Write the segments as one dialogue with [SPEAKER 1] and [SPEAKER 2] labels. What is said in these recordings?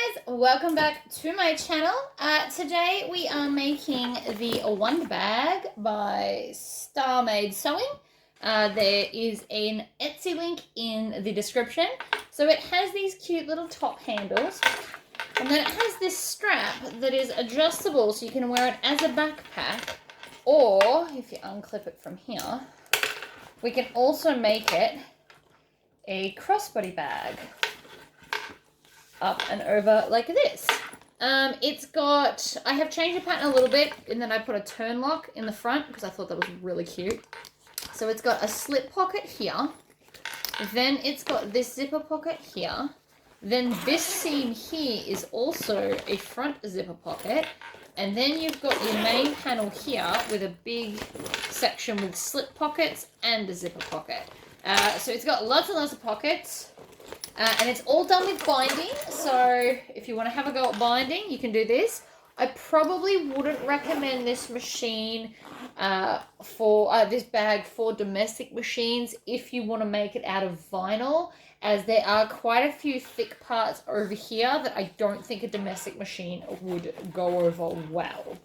[SPEAKER 1] guys, welcome back to my channel. Today we are making the Wonder Bag by Star Made Sewing. There is an Etsy link in the description. So it has these cute little top handles, and then it has this strap that is adjustable so you can wear it as a backpack, or if you unclip it from here, we can also make it a crossbody bag. Up and over like this. It's got, I have changed the pattern a little bit, and then I put a turn lock in the front because I thought that was really cute. So it's got a slip pocket here, then it's got this zipper pocket here, then this seam here is also a front zipper pocket, and then you've got your main panel here with a big section with slip pockets and a zipper pocket. So it's got lots and lots of pockets. And it's all done with binding, so if you want to have a go at binding, you can do this. I probably wouldn't recommend this machine for this bag for domestic machines if you want to make it out of vinyl, as there are quite a few thick parts over here that I don't think a domestic machine would go over well.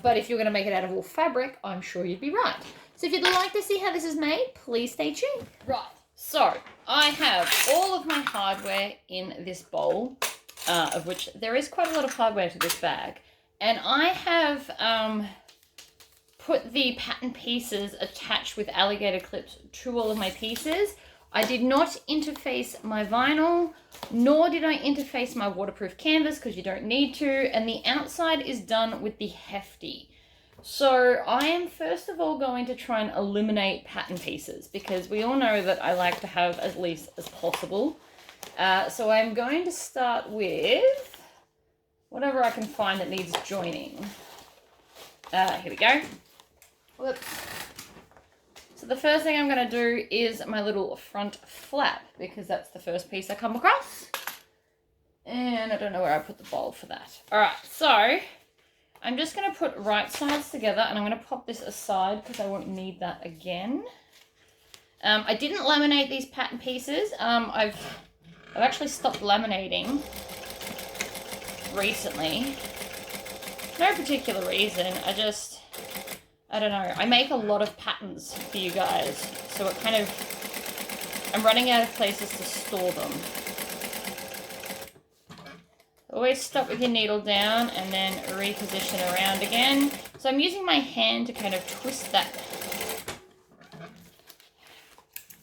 [SPEAKER 1] But if you're going to make it out of all fabric, I'm sure you'd be right. So if you'd like to see how this is made, please stay tuned. Right. So, I have all of my hardware in this bowl, of which there is quite a lot of hardware to this bag. And I have put the pattern pieces attached with alligator clips to all of my pieces. I did not interface my vinyl, nor did I interface my waterproof canvas because you don't need to. And the outside is done with the Hefty. So I am first of all going to try and eliminate pattern pieces because we all know that I like to have as least as possible. So I'm going to start with whatever I can find that needs joining. Here we go. Whoops. So the first thing I'm going to do is my little front flap because that's the first piece I come across. And I don't know where I put the bowl for that. All right, so I'm just going to put right sides together, and I'm going to pop this aside because I won't need that again. I didn't laminate these pattern pieces. I've actually stopped laminating recently. No particular reason. I don't know. I make a lot of patterns for you guys, so it kind of, I'm running out of places to store them. Always stop with your needle down and then reposition around again. So I'm using my hand to kind of twist that.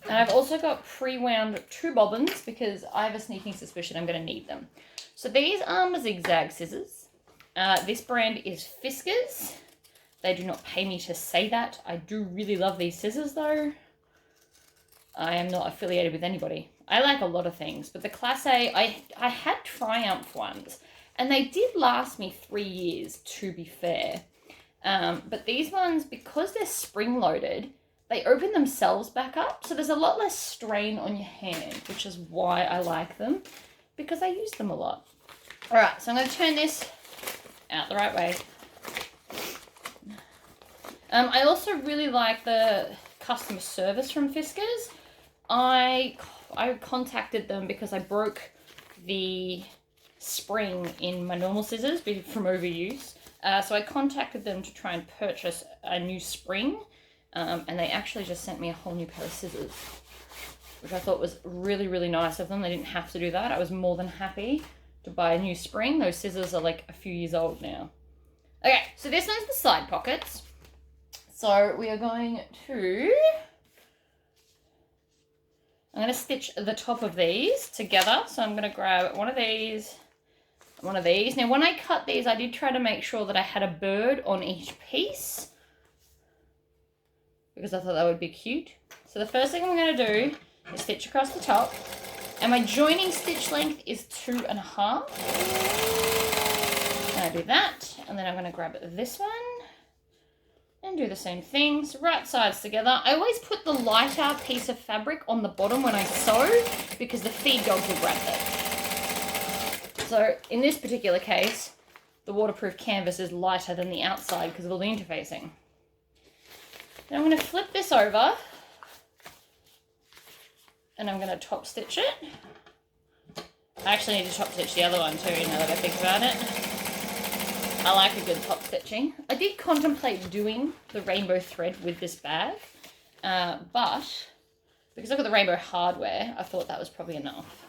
[SPEAKER 1] And I've also got pre-wound 2 bobbins because I have a sneaking suspicion I'm going to need them. So these are my Zigzag Scissors. This brand is Fiskars. They do not pay me to say that. I do really love these scissors though. I am not affiliated with anybody. I like a lot of things, but the Class A, I had Triumph ones, and they did last me 3 years, to be fair. But these ones, because they're spring-loaded, they open themselves back up, so there's a lot less strain on your hand, which is why I like them, because I use them a lot. All right, so I'm going to turn this out the right way. I also really like the customer service from Fiskars. I contacted them because I broke the spring in my normal scissors from overuse. So I contacted them to try and purchase a new spring. And they actually just sent me a whole new pair of scissors, which I thought was really, really nice of them. They didn't have to do that. I was more than happy to buy a new spring. Those scissors are like a few years old now. Okay, so this one's the side pockets. So we are going to, I'm going to stitch the top of these together. So I'm going to grab one of these, one of these. Now when I cut these, I did try to make sure that I had a bird on each piece because I thought that would be cute. So the first thing I'm going to do is stitch across the top, and my joining stitch length is 2.5. And I do that, and then I'm going to grab this one and do the same thing. So right sides together. I always put the lighter piece of fabric on the bottom when I sew because the feed dog will grab it. So in this particular case, the waterproof canvas is lighter than the outside because of all the interfacing. Now I'm going to flip this over and I'm going to top stitch it. I actually need to top stitch the other one too, now that I think about it. I like a good top stitching. I did contemplate doing the rainbow thread with this bag, but because I've got the rainbow hardware, I thought that was probably enough.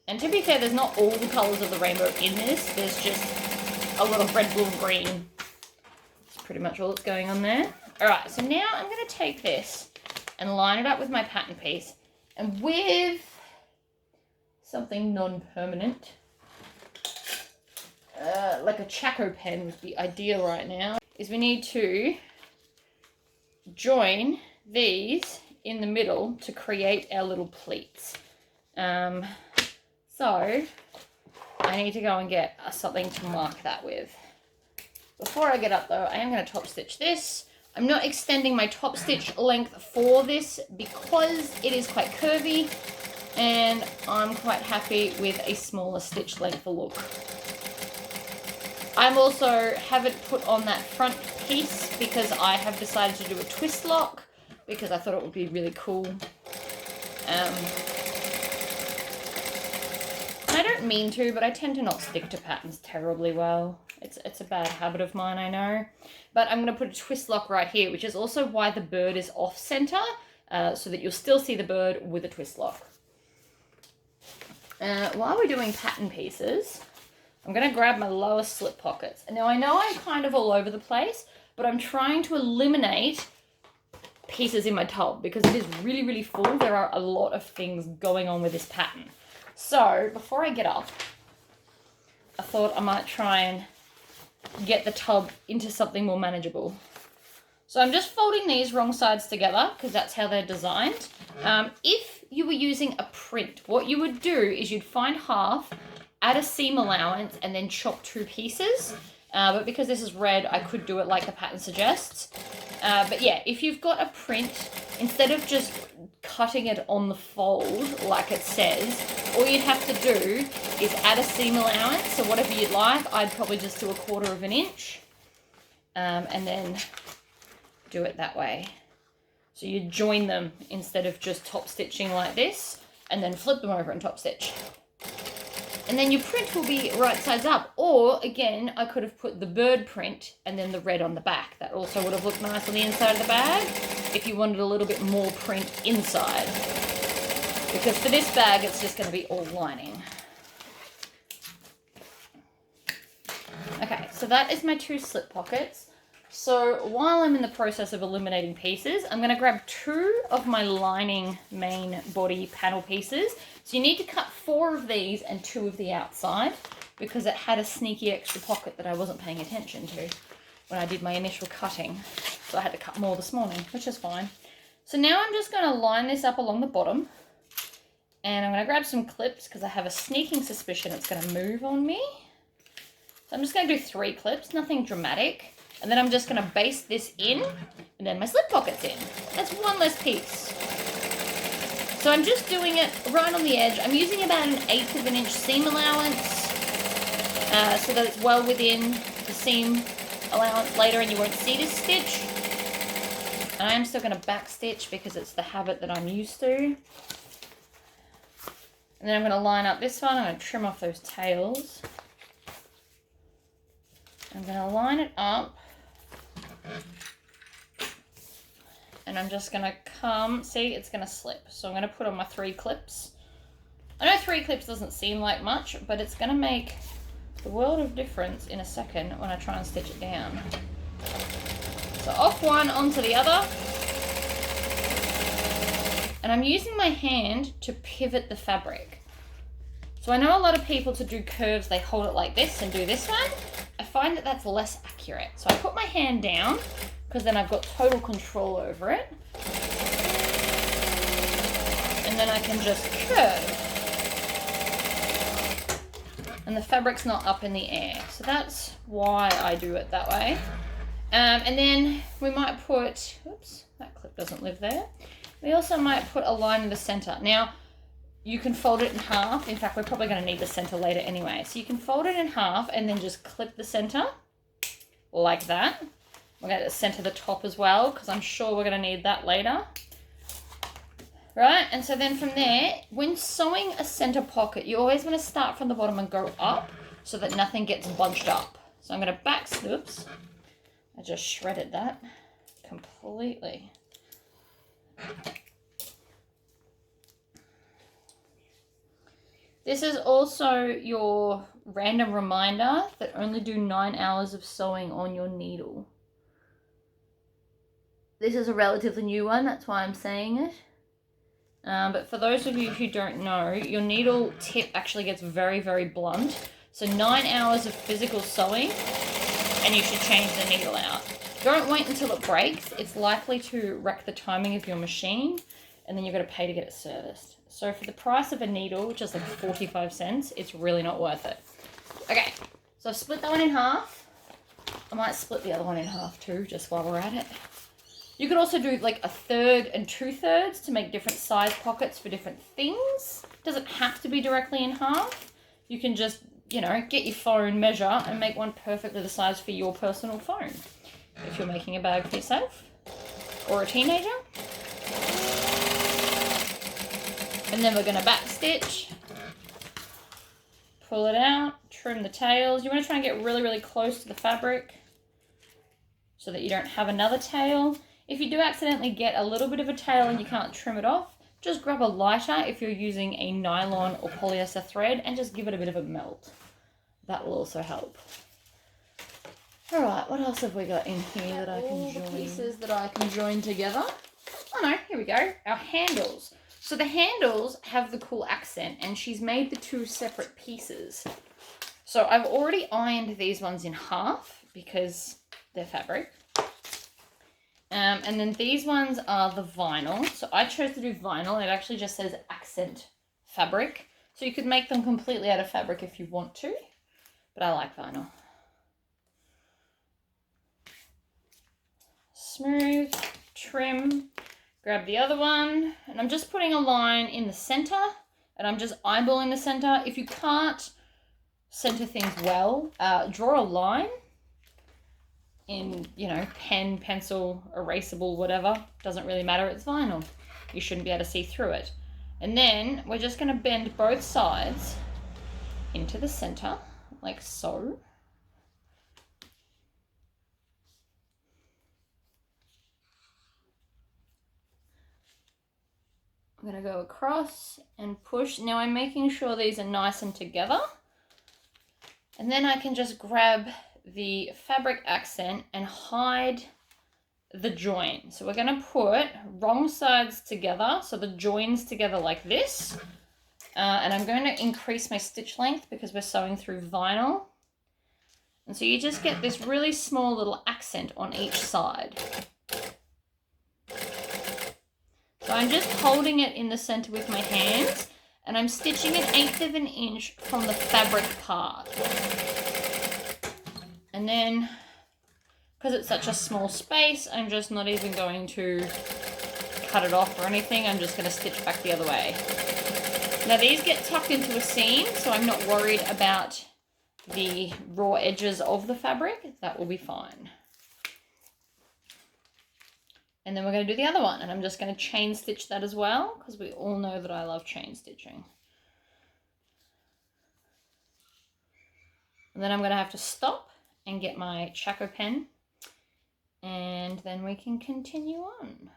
[SPEAKER 1] And to be fair, there's not all the colours of the rainbow in this. There's just a lot of red, blue, and green. That's pretty much all that's going on there. Alright, so now I'm going to take this and line it up with my pattern piece. And with something non-permanent, like a Chaco pen would be ideal right now, is we need to join these in the middle to create our little pleats. So I need to go and get something to mark that with. Before I get up though, I am going to top stitch this. I'm not extending my top stitch length for this because it is quite curvy, and I'm quite happy with a smaller stitch length look. I'm also haven't put on that front piece because I have decided to do a twist lock because I thought it would be really cool. I don't mean to, but I tend to not stick to patterns terribly well. It's a bad habit of mine, I know. But I'm going to put a twist lock right here, which is also why the bird is off center, so that you'll still see the bird with a twist lock. While we're doing pattern pieces, I'm going to grab my lower slip pockets. And now I know I'm kind of all over the place, but I'm trying to eliminate pieces in my tub because it is really, really full. There are a lot of things going on with this pattern. So before I get up, I thought I might try and get the tub into something more manageable. So I'm just folding these wrong sides together because that's how they're designed. If you were using a print, what you would do is you'd find half, add a seam allowance, and then chop 2 pieces. But because this is red, I could do it like the pattern suggests. But yeah, if you've got a print, instead of just cutting it on the fold like it says, all you'd have to do is add a seam allowance. So whatever you'd like, I'd probably just do 1/4 inch. And then do it that way. So you join them instead of just top stitching like this, and then flip them over and top stitch. And then your print will be right sides up. Or, again, I could have put the bird print and then the red on the back. That also would have looked nice on the inside of the bag if you wanted a little bit more print inside. Because for this bag, it's just going to be all lining. Okay, so that is my 2 slip pockets. So while I'm in the process of eliminating pieces, I'm going to grab 2 of my lining main body panel pieces. So you need to cut 4 of these and 2 of the outside because it had a sneaky extra pocket that I wasn't paying attention to when I did my initial cutting. So I had to cut more this morning, which is fine. So now I'm just going to line this up along the bottom, and I'm going to grab some clips because I have a sneaking suspicion it's going to move on me. So I'm just going to do 3 clips, nothing dramatic. And then I'm just going to baste this in, and then my slip pocket's in. That's 1 less piece. So I'm just doing it right on the edge. I'm using about 1/8 inch seam allowance, so that it's well within the seam allowance later and you won't see this stitch. And I am still going to back stitch because it's the habit that I'm used to. And then I'm going to line up this one. I'm going to trim off those tails. I'm going to line it up. And I'm just going to come, see, it's going to slip. So I'm going to put on my 3 clips. I know 3 clips doesn't seem like much, but it's going to make the world of difference in a second when I try and stitch it down. So off one, onto the other. And I'm using my hand to pivot the fabric. So I know a lot of people, to do curves, they hold it like this and do this one. I find that that's less accurate. So I put my hand down because then I've got total control over it. And then I can just curve. And the fabric's not up in the air. So that's why I do it that way. And then we might put, oops, that clip doesn't live there. We also might put a line in the center. Now, you can fold it in half. In fact, we're probably going to need the center later anyway. So you can fold it in half and then just clip the center like that. We're going to center the top as well because I'm sure we're going to need that later. Right, and so then from there, when sewing a center pocket, you always want to start from the bottom and go up so that nothing gets bunched up. So I'm going to back, oops, I just shredded that completely. This is also your random reminder that only do 9 hours of sewing on your needle. This is a relatively new one, that's why I'm saying it. But for those of you who don't know, your needle tip actually gets very, very blunt. So 9 hours of physical sewing and you should change the needle out. Don't wait until it breaks. It's likely to wreck the timing of your machine and then you're going to pay to get it serviced. So for the price of a needle, which is like 45 cents, it's really not worth it. Okay, so I've split that one in half. I might split the other one in half too, just while we're at it. You could also do like 1/3 and 2/3 to make different size pockets for different things. Doesn't have to be directly in half. You can just, you know, get your phone, measure, and make one perfectly the size for your personal phone. If you're making a bag for yourself or a teenager. And then we're going to back stitch. Pull it out, trim the tails. You want to try and get really, really close to the fabric so that you don't have another tail. If you do accidentally get a little bit of a tail and you can't trim it off, just grab a lighter if you're using a nylon or polyester thread and just give it a bit of a melt. That will also help. All right, what else have we got in here that I can join? Pieces that I can join together. Oh no, here we go. Our handles. So the handles have the cool accent and she's made the 2 separate pieces. So I've already ironed these ones in half because they're fabric. And then these ones are the vinyl. So I chose to do vinyl. It actually just says accent fabric. So you could make them completely out of fabric if you want to, but I like vinyl. Smooth, trim, grab the other one, and I'm just putting a line in the center, and I'm just eyeballing the center. If you can't center things well, draw a line in, you know, pen, pencil, erasable, whatever. Doesn't really matter, it's vinyl. You shouldn't be able to see through it. And then we're just going to bend both sides into the center, like so. I'm going to go across and push. Now I'm making sure these are nice and together. And then I can just grab the fabric accent and hide the join. So we're going to put wrong sides together, so the joins together like this. And I'm going to increase my stitch length because we're sewing through vinyl. And so you just get this really small little accent on each side. So I'm just holding it in the center with my hands and I'm stitching 1/8 of an inch from the fabric part. And then, because it's such a small space, I'm just not even going to cut it off or anything. I'm just going to stitch back the other way. Now these get tucked into a seam, so I'm not worried about the raw edges of the fabric. That will be fine. And then we're going to do the other one, and I'm just going to chain stitch that as well, because we all know that I love chain stitching. And then I'm going to have to stop and get my Chaco pen, and then we can continue on.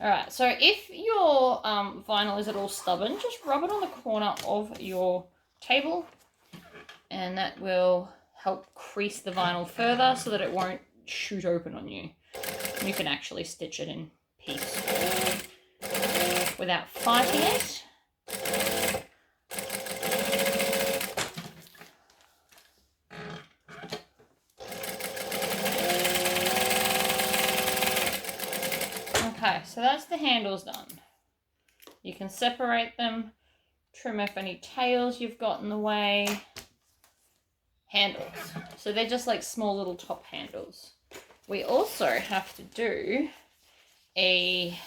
[SPEAKER 1] All right, so if your vinyl is at all stubborn, just rub it on the corner of your table, and that will help crease the vinyl further so that it won't shoot open on you. You can actually stitch it in peace without fighting it. Okay, so that's the handles done. You can separate them, trim off any tails you've got in the way. Handles. So they're just like small little top handles. We also have to do a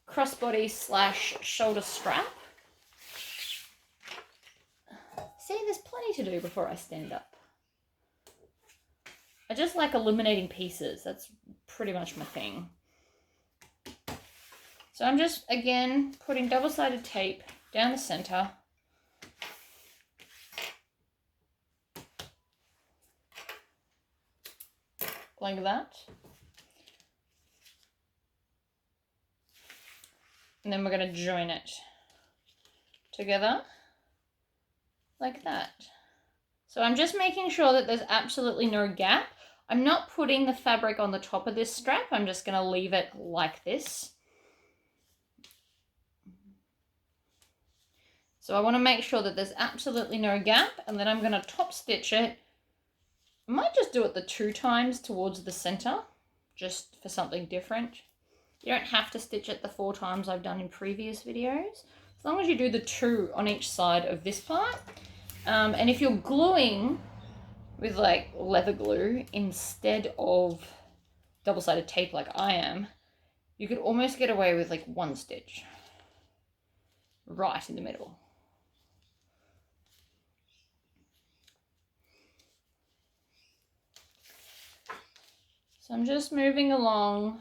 [SPEAKER 1] crossbody / shoulder strap. See, there's plenty to do before I stand up. I just like eliminating pieces. That's pretty much my thing. So I'm just, again, putting double-sided tape down the center. Like that. And then we're going to join it together like that. So I'm just making sure that there's absolutely no gap. I'm not putting the fabric on the top of this strap. I'm just going to leave it like this. So I want to make sure that there's absolutely no gap, and then I'm going to top stitch it. I might just do it the 2 times towards the center, just for something different. You don't have to stitch it the 4 times I've done in previous videos, as long as you do the 2 on each side of this part. And if you're gluing with like leather glue instead of double-sided tape like I am, you could almost get away with like 1 stitch right in the middle. So I'm just moving along.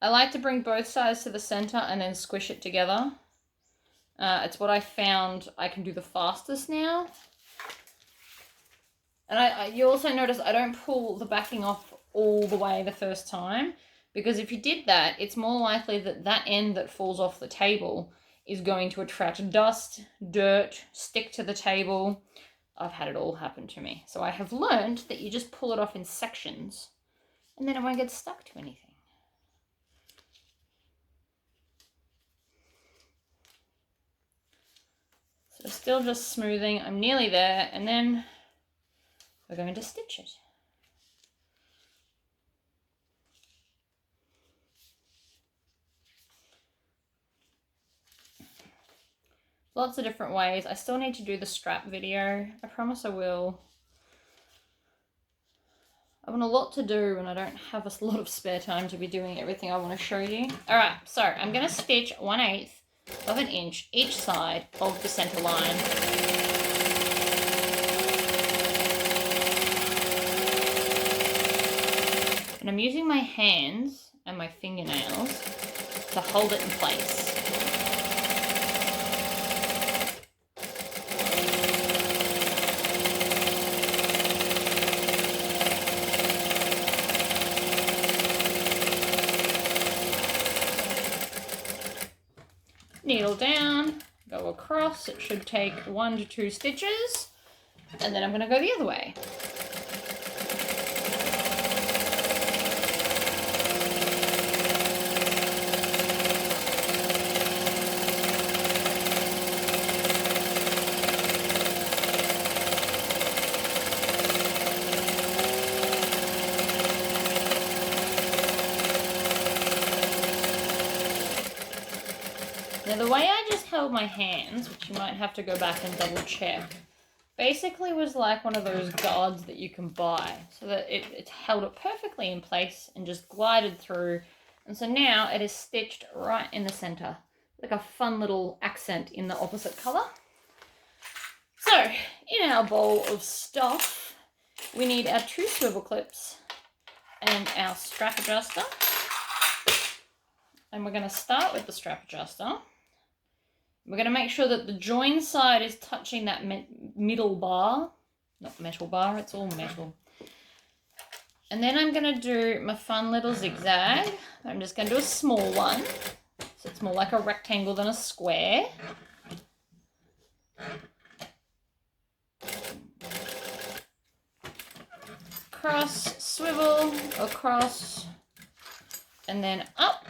[SPEAKER 1] I like to bring both sides to the center and then squish it together. It's what I found I can do the fastest now. And you also notice I don't pull the backing off all the way the first time, because if you did that, it's more likely that that end that falls off the table is going to attract dust, dirt, stick to the table. I've had it all happen to me. So I have learned that you just pull it off in sections and then it won't get stuck to anything. So still just smoothing. I'm nearly there, and then we're going to stitch it. Lots of different ways. I still need to do the strap video. I promise I will. I want a lot to do and I don't have a lot of spare time to be doing everything I want to show you. Alright, so I'm going to stitch 1/8 of an inch each side of the center line. And I'm using my hands and my fingernails to hold it in place. Needle down, go across. It should take 1 to 2 stitches, and then I'm going to go the other way. Now the way I just held my hands, which you might have to go back and double check, basically was like one of those guards that you can buy, so that it held it perfectly in place and just glided through. And so now it is stitched right in the center, like a fun little accent in the opposite color. So in our bowl of stuff, we need our 2 swivel clips and our strap adjuster. And we're going to start with the strap adjuster. We're going to make sure that the join side is touching that middle bar. Not metal bar, it's all metal. And then I'm going to do my fun little zigzag. I'm just going to do a small one, so it's more like a rectangle than a square. Across, swivel, across, and then up.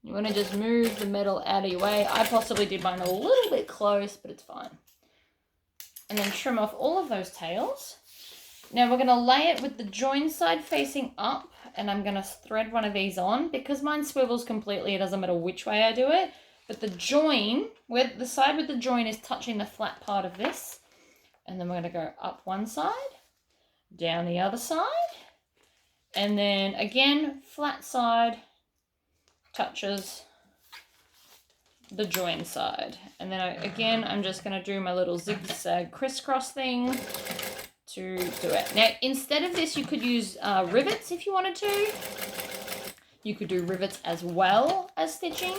[SPEAKER 1] You want to just move the metal out of your way. I possibly did mine a little bit close, but it's fine. And then trim off all of those tails. Now we're going to lay it with the join side facing up, and I'm going to thread one of these on. Because mine swivels completely, it doesn't matter which way I do it. But the join, where the side with the join is touching the flat part of this. And then we're going to go up one side, down the other side. And then again, flat side touches the join side. And then again, I'm just going to do my little zigzag crisscross thing to do it. Now, instead of this, you could use rivets if you wanted to. You could do rivets as well as stitching.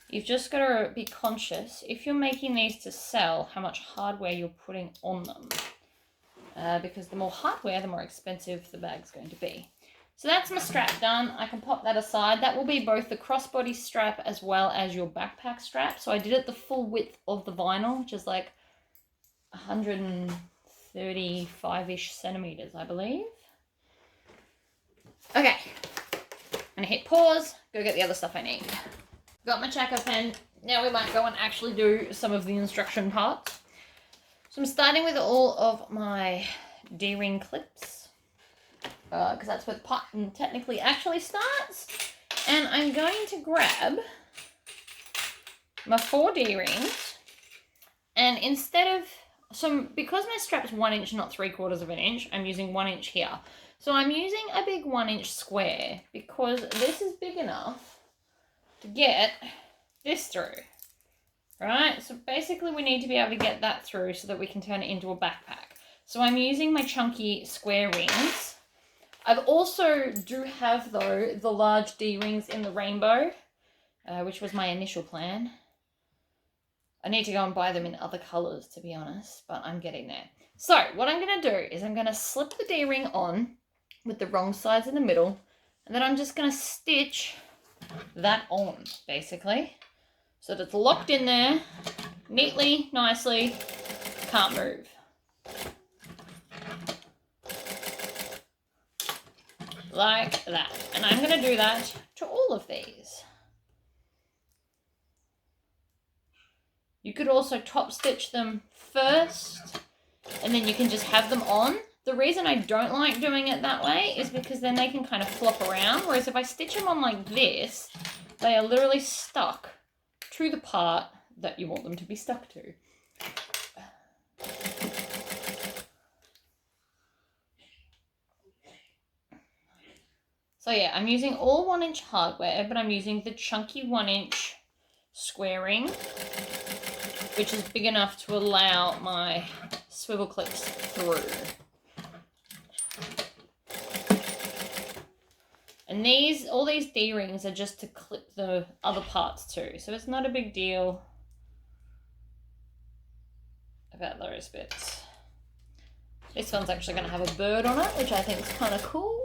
[SPEAKER 1] You've just got to be conscious, if you're making these to sell, how much hardware you're putting on them. Because the more hardware, the more expensive the bag's going to be. So that's my strap done. I can pop that aside. That will be both the crossbody strap as well as your backpack strap. So I did it the full width of the vinyl, which is like 135-ish centimeters, I believe. Okay, I'm gonna hit pause, go get the other stuff I need. Got my checker pen. Now we might go and actually do some of the instruction parts. So I'm starting with all of my D-ring clips, because that's where the pattern technically actually starts. And I'm going to grab my 4 D-rings, and instead of, so because my strap's 1 inch, not 3/4 of an inch, I'm using 1 inch here. So I'm using a big 1 inch square because this is big enough to get this through, right? So basically we need to be able to get that through so that we can turn it into a backpack. So I'm using my chunky square rings. I also do have, though, the large D rings in the rainbow, which was my initial plan. I need to go and buy them in other colours, to be honest, but I'm getting there. So what I'm going to do is I'm going to slip the D-ring on with the wrong sides in the middle, and then I'm just going to stitch that on, basically, so that it's locked in there neatly, nicely, can't move. Like that. And I'm going to do that to all of these. You could also top stitch them first, and then you can just have them on. The reason I don't like doing it that way is because then they can kind of flop around, whereas if I stitch them on like this, they are literally stuck to the part that you want them to be stuck to. So yeah, I'm using all 1 inch hardware, but I'm using the chunky 1 inch square ring, which is big enough to allow my swivel clips through. And all these D-rings are just to clip the other parts too, so it's not a big deal about those bits. This one's actually going to have a bird on it, which I think is kind of cool.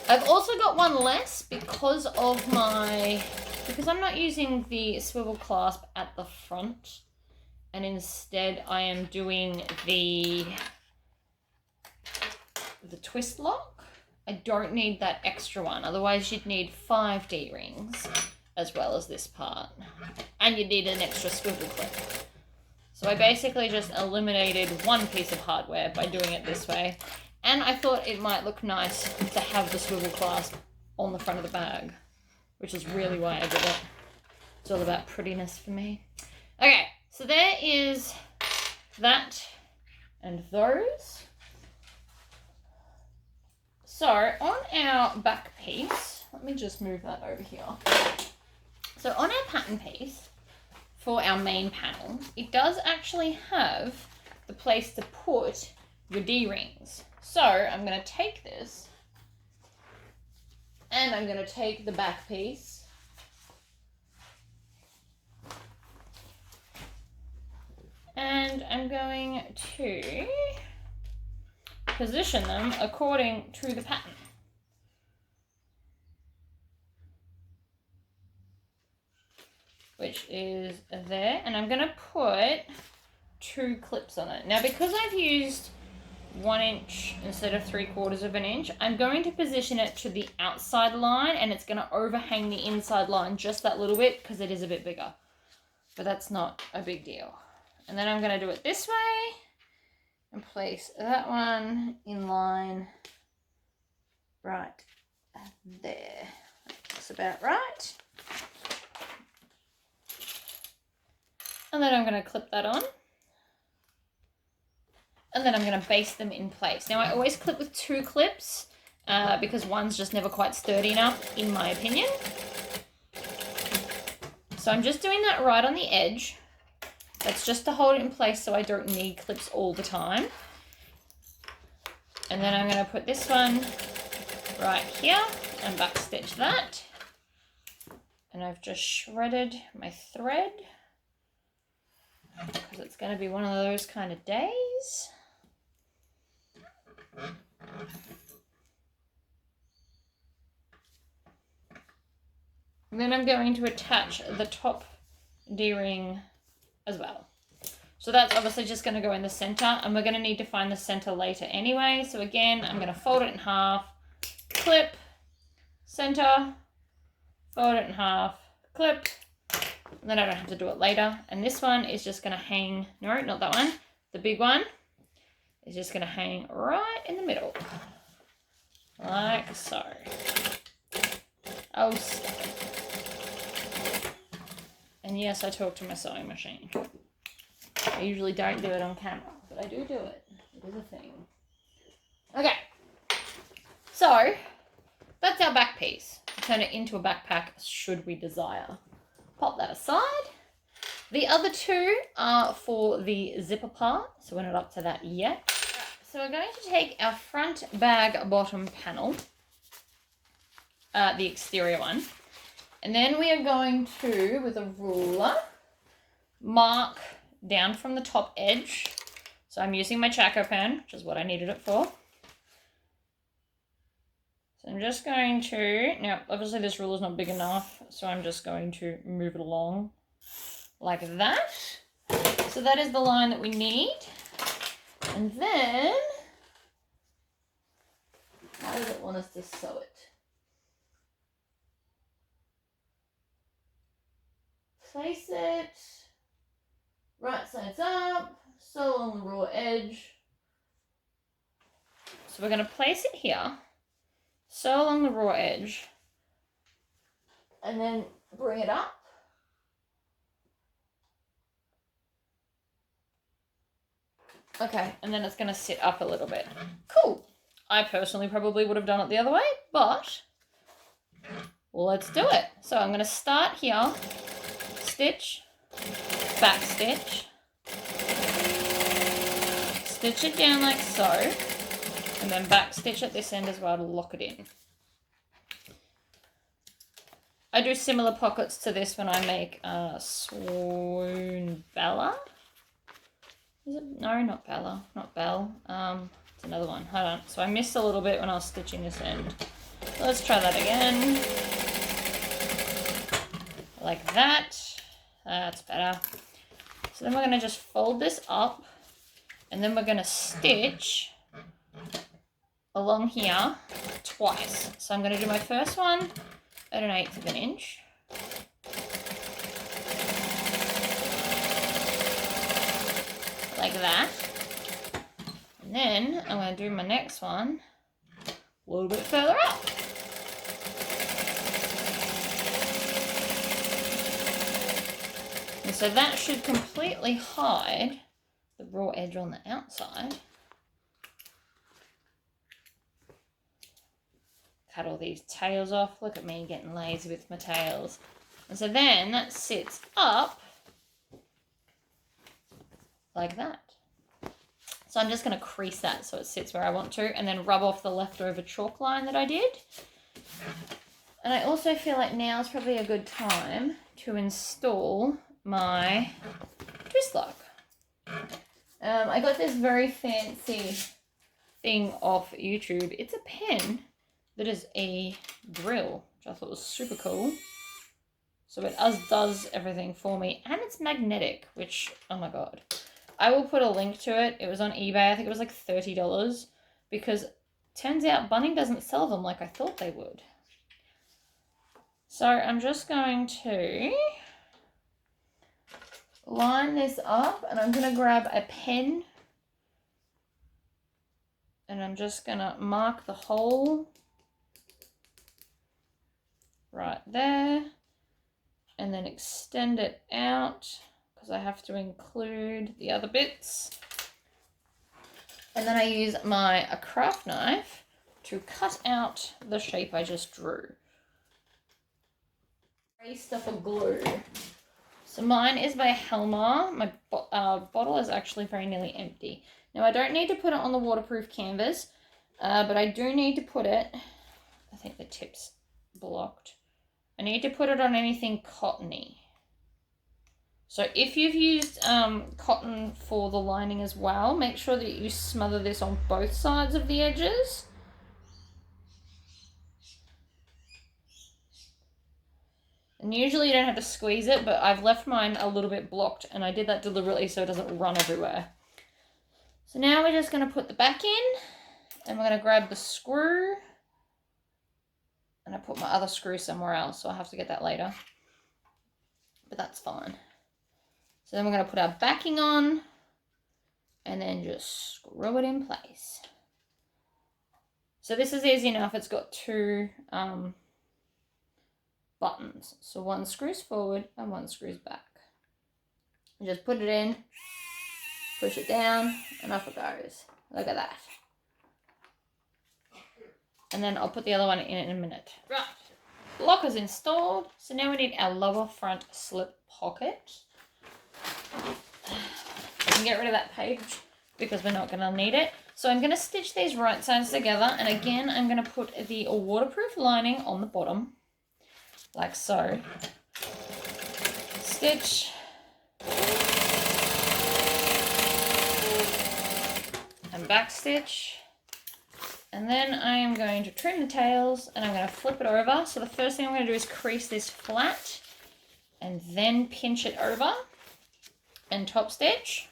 [SPEAKER 1] I've also got one less because I'm not using the swivel clasp at the front, and instead I am doing the twist lock. I don't need that extra one, otherwise you'd need 5 D-rings as well as this part, and you'd need an extra swivel clip. So I basically just eliminated one piece of hardware by doing it this way, and I thought it might look nice to have the swivel clasp on the front of the bag, which is really why I did it. It's all about prettiness for me. Okay, so there is that and those. So on our back piece, let me just move that over here. So on our pattern piece for our main panel, it does actually have the place to put your D-rings. So I'm going to take this and I'm going to take the back piece and I'm going to position them according to the pattern. Which is there, and I'm going to put 2 clips on it. Now because I've used 1 inch instead of 3/4 of an inch, I'm going to position it to the outside line, and it's going to overhang the inside line just that little bit because it is a bit bigger. But that's not a big deal. And then I'm going to do it this way and place that one in line right there. That's about right. And then I'm going to clip that on. And then I'm going to baste them in place. Now I always clip with 2 clips because one's just never quite sturdy enough, in my opinion. So I'm just doing that right on the edge. That's just to hold it in place so I don't need clips all the time. And then I'm going to put this one right here and backstitch that. And I've just shredded my thread because it's going to be one of those kind of days. And then I'm going to attach the top D-ring as well. So that's obviously just going to go in the center, and we're going to need to find the center later anyway. So again, I'm going to fold it in half, clip, center, fold it in half, clip, and then I don't have to do it later. And this one is just going to hang, no, not that one. The big one is just going to hang right in the middle, like so. Oh, stop it. And yes, I talk to my sewing machine. I usually don't do it on camera, but I do it. It is a thing. Okay. So, that's our back piece. To turn it into a backpack, should we desire. Pop that aside. The other two are for the zipper part, so we're not up to that yet. So we're going to take our front bag bottom panel, the exterior one, and then we are going to, with a ruler, mark down from the top edge. So I'm using my Chaco pen, which is what I needed it for. So I'm just going to, now obviously this ruler is not big enough, so I'm just going to move it along like that. So that is the line that we need. And then, how does it want us to sew it? Place it right sides up, sew along the raw edge. So we're going to place it here, sew along the raw edge, and then bring it up. Okay, and then it's going to sit up a little bit. Cool. I personally probably would have done it the other way, but let's do it. So I'm going to start here, stitch, back stitch, stitch it down like so, and then back stitch at this end as well to lock it in. I do similar pockets to this when I make Swoon Bella. Is it? No, not Bella, not Belle. It's another one. Hold on. So I missed a little bit when I was stitching this end. Let's try that again. Like that. That's better. So then we're going to just fold this up, and then we're going to stitch along here twice. So I'm going to do my first one at 1/8 of an inch. Like that. And then I'm going to do my next one a little bit further up. And so that should completely hide the raw edge on the outside. Cut all these tails off. Look at me getting lazy with my tails. And so then that sits up like that. So I'm just going to crease that so it sits where I want to, and then rub off the leftover chalk line that I did. And I also feel like now is probably a good time to install my twist lock. I got this very fancy thing off YouTube. It's a pen that is a drill, which I thought was super cool. So it does everything for me, and it's magnetic, which, oh my god. I will put a link to it. It was on eBay. I think it was like $30, because turns out Bunning doesn't sell them like I thought they would. So I'm just going to line this up, and I'm going to grab a pen, and I'm just going to mark the hole right there, and then extend it out, because I have to include the other bits. And then I use my craft knife to cut out the shape I just drew. Spray stuff of glue So mine is by Helmar. My bottle is actually very nearly empty. Now I don't need to put it on the waterproof canvas, but I do need to put it, I think the tip's blocked. I need to put it on anything cottony. So if you've used cotton for the lining as well, make sure that you smother this on both sides of the edges. And usually you don't have to squeeze it, but I've left mine a little bit blocked, and I did that deliberately so it doesn't run everywhere. So now we're just going to put the back in, and we're going to grab the screw. And I put my other screw somewhere else, so I'll have to get that later. But that's fine. So then we're going to put our backing on, and then just screw it in place. So this is easy enough. It's got two buttons. So one screws forward and one screws back. And just put it in, push it down, and off it goes. Look at that. And then I'll put the other one in a minute. Right, locker's installed. So now we need our lower front slip pocket. I can get rid of that page because we're not going to need it. So I'm going to stitch these right sides together. And again, I'm going to put the waterproof lining on the bottom. Like so. Stitch. And back stitch. And then I am going to trim the tails and I'm going to flip it over. So the first thing I'm going to do is crease this flat and then pinch it over and top stitch.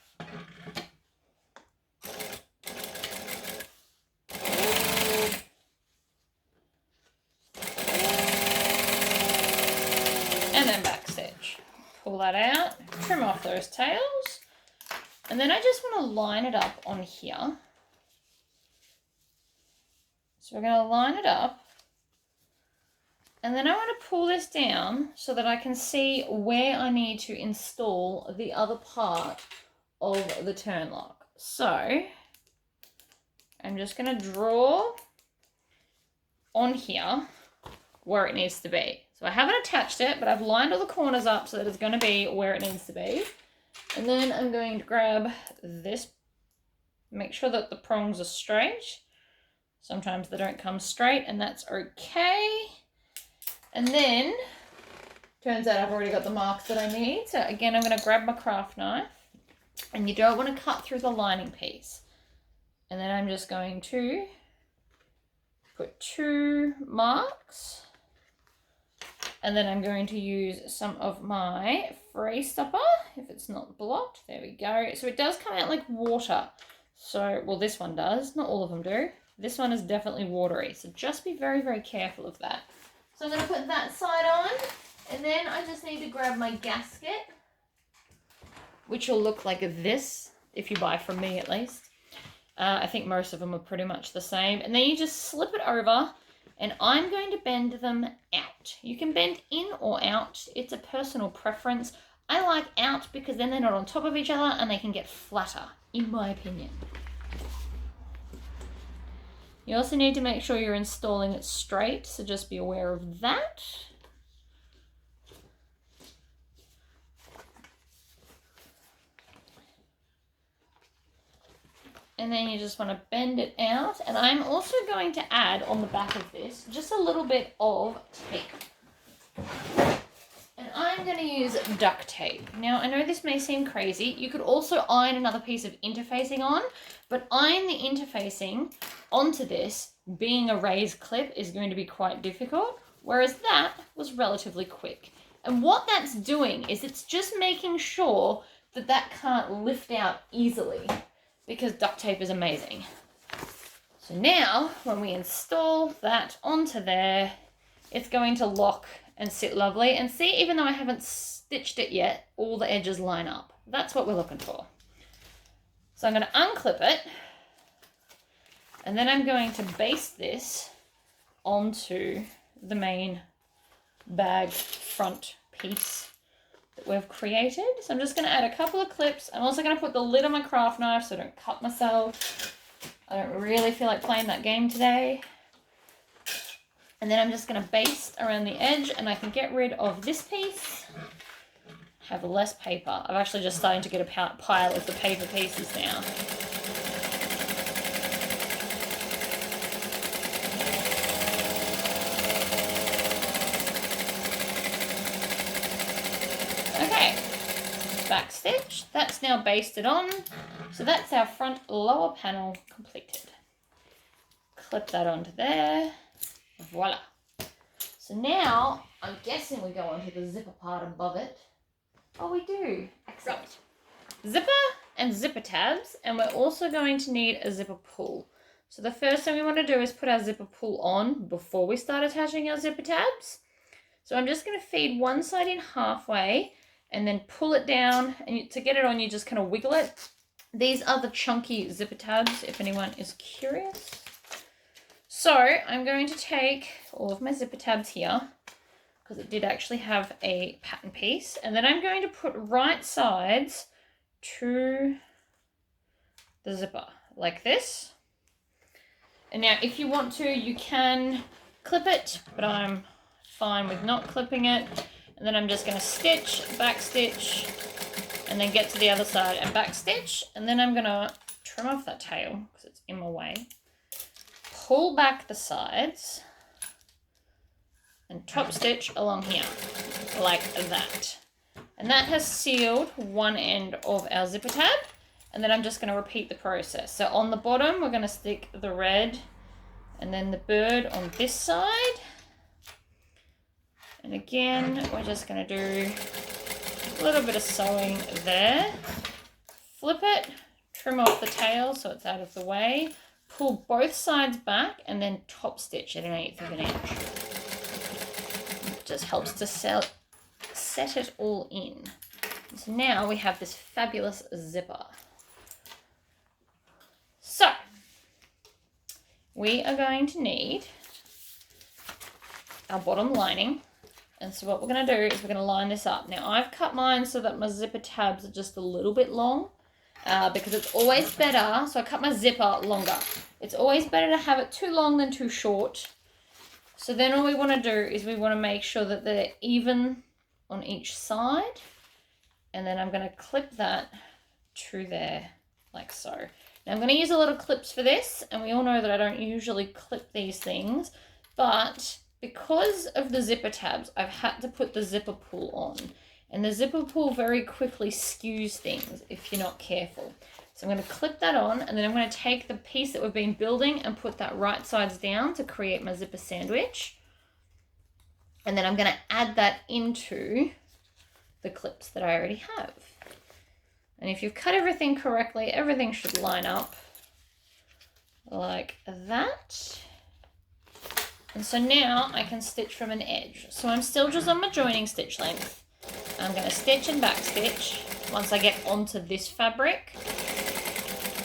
[SPEAKER 1] And then back stitch. Pull that out, trim off those tails, and then I just want to line it up on here. So we're going to line it up, and then I want to pull this down so that I can see where I need to install the other part of the turn lock. So I'm just going to draw on here where it needs to be. So I haven't attached it, but I've lined all the corners up so that it's going to be where it needs to be. And then I'm going to grab this, make sure that the prongs are straight. Sometimes they don't come straight, and that's okay. And then, turns out I've already got the marks that I need. So again, I'm going to grab my craft knife, and you don't want to cut through the lining piece. And then I'm just going to put 2 marks. And then I'm going to use some of my free stopper, if it's not blocked. There we go. So it does come out like water. So, well, this one does. Not all of them do. This one is definitely watery. So just be very, very careful of that. So I'm going to put that side on. And then I just need to grab my gasket, which will look like this, if you buy from me at least. I think most of them are pretty much the same. And then you just slip it over. And I'm going to bend them out. You can bend in or out. It's a personal preference. I like out because then they're not on top of each other and they can get flatter, in my opinion. You also need to make sure you're installing it straight, so just be aware of that. And then you just want to bend it out. And I'm also going to add on the back of this just a little bit of tape. And I'm going to use duct tape. Now, I know this may seem crazy. You could also iron another piece of interfacing on, but iron the interfacing onto this, being a raised clip, is going to be quite difficult, whereas that was relatively quick. And what that's doing is it's just making sure that that can't lift out easily, because duct tape is amazing. So now, when we install that onto there, it's going to lock and sit lovely. And see, even though I haven't stitched it yet, all the edges line up. That's what we're looking for. So I'm going to unclip it, and then I'm going to baste this onto the main bag front piece that we've created. So I'm just going to add a couple of clips. I'm also going to put the lid on my craft knife so I don't cut myself. I don't really feel like playing that game today. And then I'm just going to baste around the edge, and I can get rid of this piece. have less paper. I'm actually just starting to get a pile of the paper pieces now. Okay, back stitch. That's now basted on. So that's our front lower panel completed. Clip that onto there. Voila. So now, I'm guessing we go on to the zipper part above it. Oh, we do. Excellent. Zipper and zipper tabs, and we're also going to need a zipper pull. So the first thing we want to do is put our zipper pull on before we start attaching our zipper tabs. So I'm just going to feed one side in halfway and then pull it down, and to get it on, you just kind of wiggle it. These are the chunky zipper tabs, if anyone is curious. So I'm going to take all of my zipper tabs here, because it did actually have a pattern piece, and then I'm going to put right sides to the zipper like this. And now if you want to, you can clip it, but I'm fine with not clipping it. And then I'm just going to stitch, back stitch, and then get to the other side and back stitch, and then I'm going to trim off that tail because it's in my way. Pull back the sides and top stitch along here like that. And that has sealed one end of our zipper tab, and then I'm just going to repeat the process. So on the bottom we're going to stick the red and then the bird on this side, and again we're just going to do a little bit of sewing there, flip it, trim off the tail so it's out of the way, pull both sides back, and then top stitch at 1/8 of an inch. It just helps to set it all in. So now we have this fabulous zipper. So we are going to need our bottom lining. And so what we're going to do is we're going to line this up. Now I've cut mine so that my zipper tabs are just a little bit long. Because it's always better, so I cut my zipper longer. It's always better to have it too long than too short. So then all we want to do is we want to make sure that they're even on each side. And then I'm going to clip that to there, like so. Now I'm going to use a lot of clips for this, and we all know that I don't usually clip these things, but because of the zipper tabs, I've had to put the zipper pull on. And the zipper pull very quickly skews things if you're not careful. So I'm going to clip that on, and then I'm going to take the piece that we've been building and put that right sides down to create my zipper sandwich. And then I'm going to add that into the clips that I already have. And if you've cut everything correctly, everything should line up like that. And so now I can stitch from an edge. So I'm still just on my joining stitch length. I'm going to stitch and back stitch once I get onto this fabric.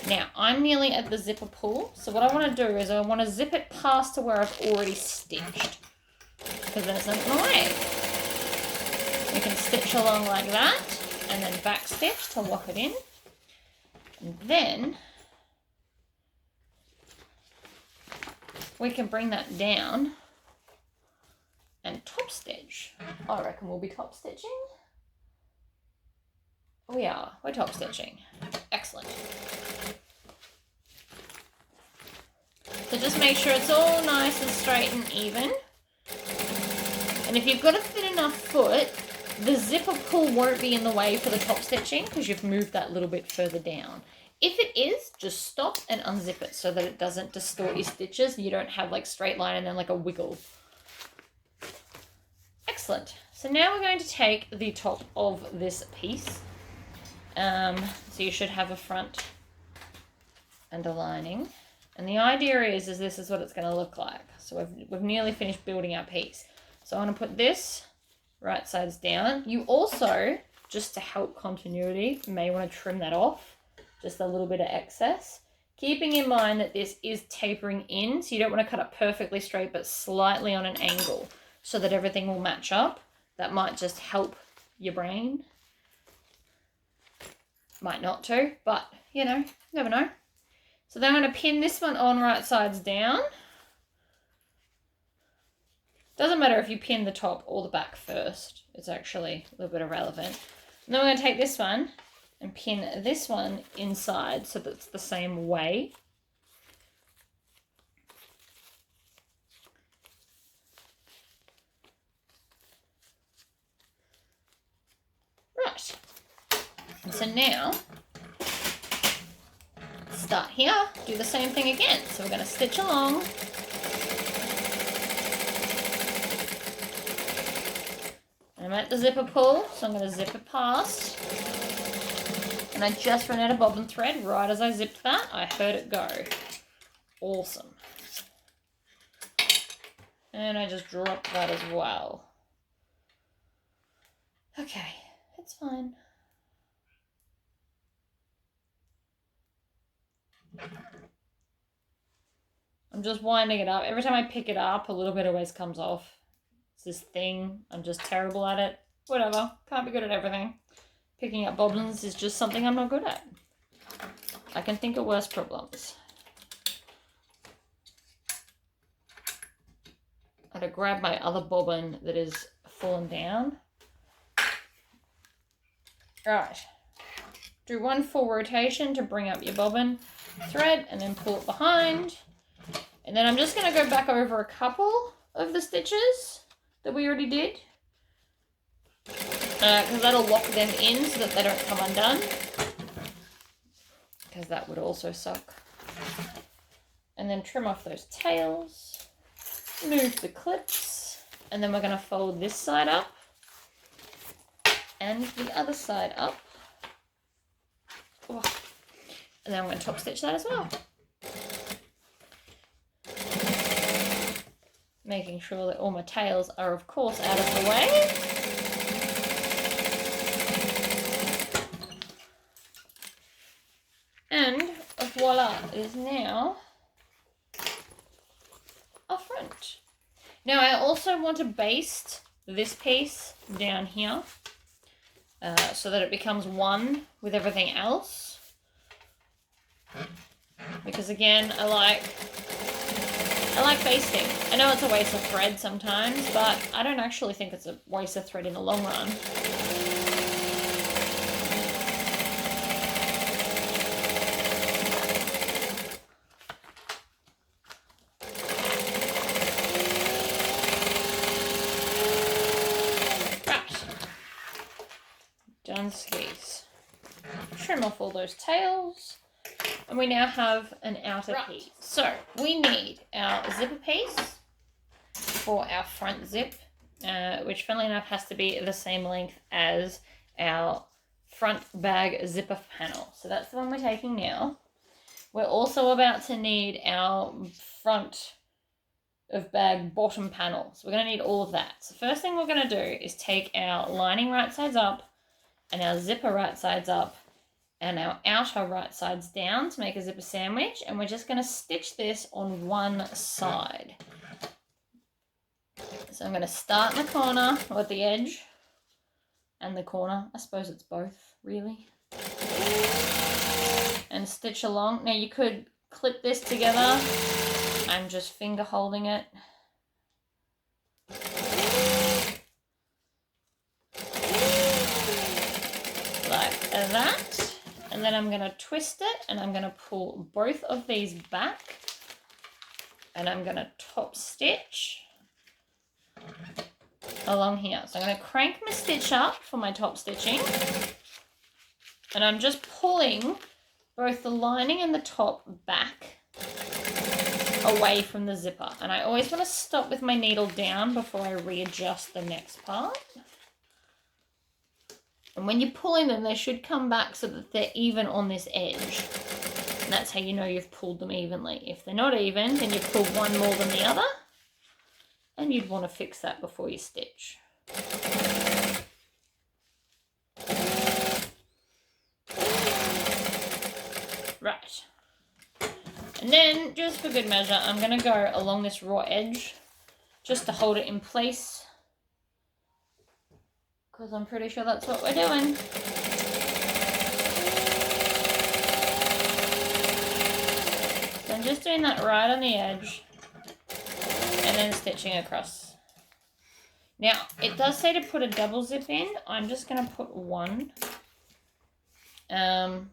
[SPEAKER 1] Now I'm nearly at the zipper pull, so what I want to do is I want to zip it past to where I've already stitched, because then it's not in the way. We can stitch along like that and then back stitch to lock it in, and then we can bring that down and top stitch. I reckon we'll be top stitching. We are. We're top stitching. Excellent. So just make sure it's all nice and straight and even. And if you've got a thin enough foot, the zipper pull won't be in the way for the top stitching because you've moved that little bit further down. If it is, just stop and unzip it so that it doesn't distort your stitches and you don't have like straight line and then like a wiggle. Excellent. So now we're going to take the top of this piece. So you should have a front and a lining. And the idea is this is what it's going to look like. So we've nearly finished building our piece. So I want to put this right sides down. You also, just to help continuity, may want to trim that off. Just a little bit of excess. Keeping in mind that this is tapering in, so you don't want to cut it perfectly straight, but slightly on an angle so that everything will match up. That might just help your brain. Might not too, but you know, never know. So then I'm going to pin this one on right sides down. Doesn't matter if you pin the top or the back first. It's actually a little bit irrelevant. And then we're going to take this one and pin this one inside so that it's the same way. Right. And so now, start here, do the same thing again. So we're going to stitch along. I'm at the zipper pull, so I'm going to zip it past. And I just ran out of bobbin thread right as I zipped that. I heard it go. Awesome. And I just dropped that as well. Okay, it's fine. I'm just winding it up. Every time I pick it up, a little bit always comes off. It's this thing. I'm just terrible at it. Whatever. Can't be good at everything. Picking up bobbins is just something I'm not good at. I can think of worse problems. I had to grab my other bobbin that is fallen down. Right. Do one full rotation to bring up your bobbin thread and then pull it behind. And then I'm just going to go back over a couple of the stitches that we already did. Because that'll lock them in so that they don't come undone. Because that would also suck. And then trim off those tails. Move the clips. And then we're going to fold this side up. And the other side up. Oh. And then I'm going to top stitch that as well. Making sure that all my tails are, of course, out of the way. And voila, it is now our front. Now I also want to baste this piece down here so that it becomes one with everything else. Because again, I like basting. I know it's a waste of thread sometimes, but I don't actually think it's a waste of thread in the long run. Right. Done skis. Trim off all those tails. And we now have an outer piece. So we need our zipper piece for our front zip, which funnily enough has to be the same length as our front bag zipper panel. So that's the one we're taking now. We're also about to need our front of bag bottom panel. So we're going to need all of that. So first thing we're going to do is take our lining right sides up and our zipper right sides up and our outer right sides down to make a zipper sandwich, and we're just going to stitch this on one side. So I'm going to start in the corner, or at the edge, and the corner. I suppose it's both, really. And stitch along. Now you could clip this together. I'm just finger holding it. Like that. And then I'm going to twist it and I'm going to pull both of these back and I'm going to top stitch along here. So I'm going to crank my stitch up for my top stitching and I'm just pulling both the lining and the top back away from the zipper. And I always want to stop with my needle down before I readjust the next part. And when you're pulling them, they should come back so that they're even on this edge. And that's how you know you've pulled them evenly. If they're not even, then you've pulled one more than the other. And you'd want to fix that before you stitch. Right. And then, just for good measure, I'm going to go along this raw edge just to hold it in place. Because I'm pretty sure that's what we're doing. So I'm just doing that right on the edge and then stitching across. Now, it does say to put a double zip in. I'm just going to put one. So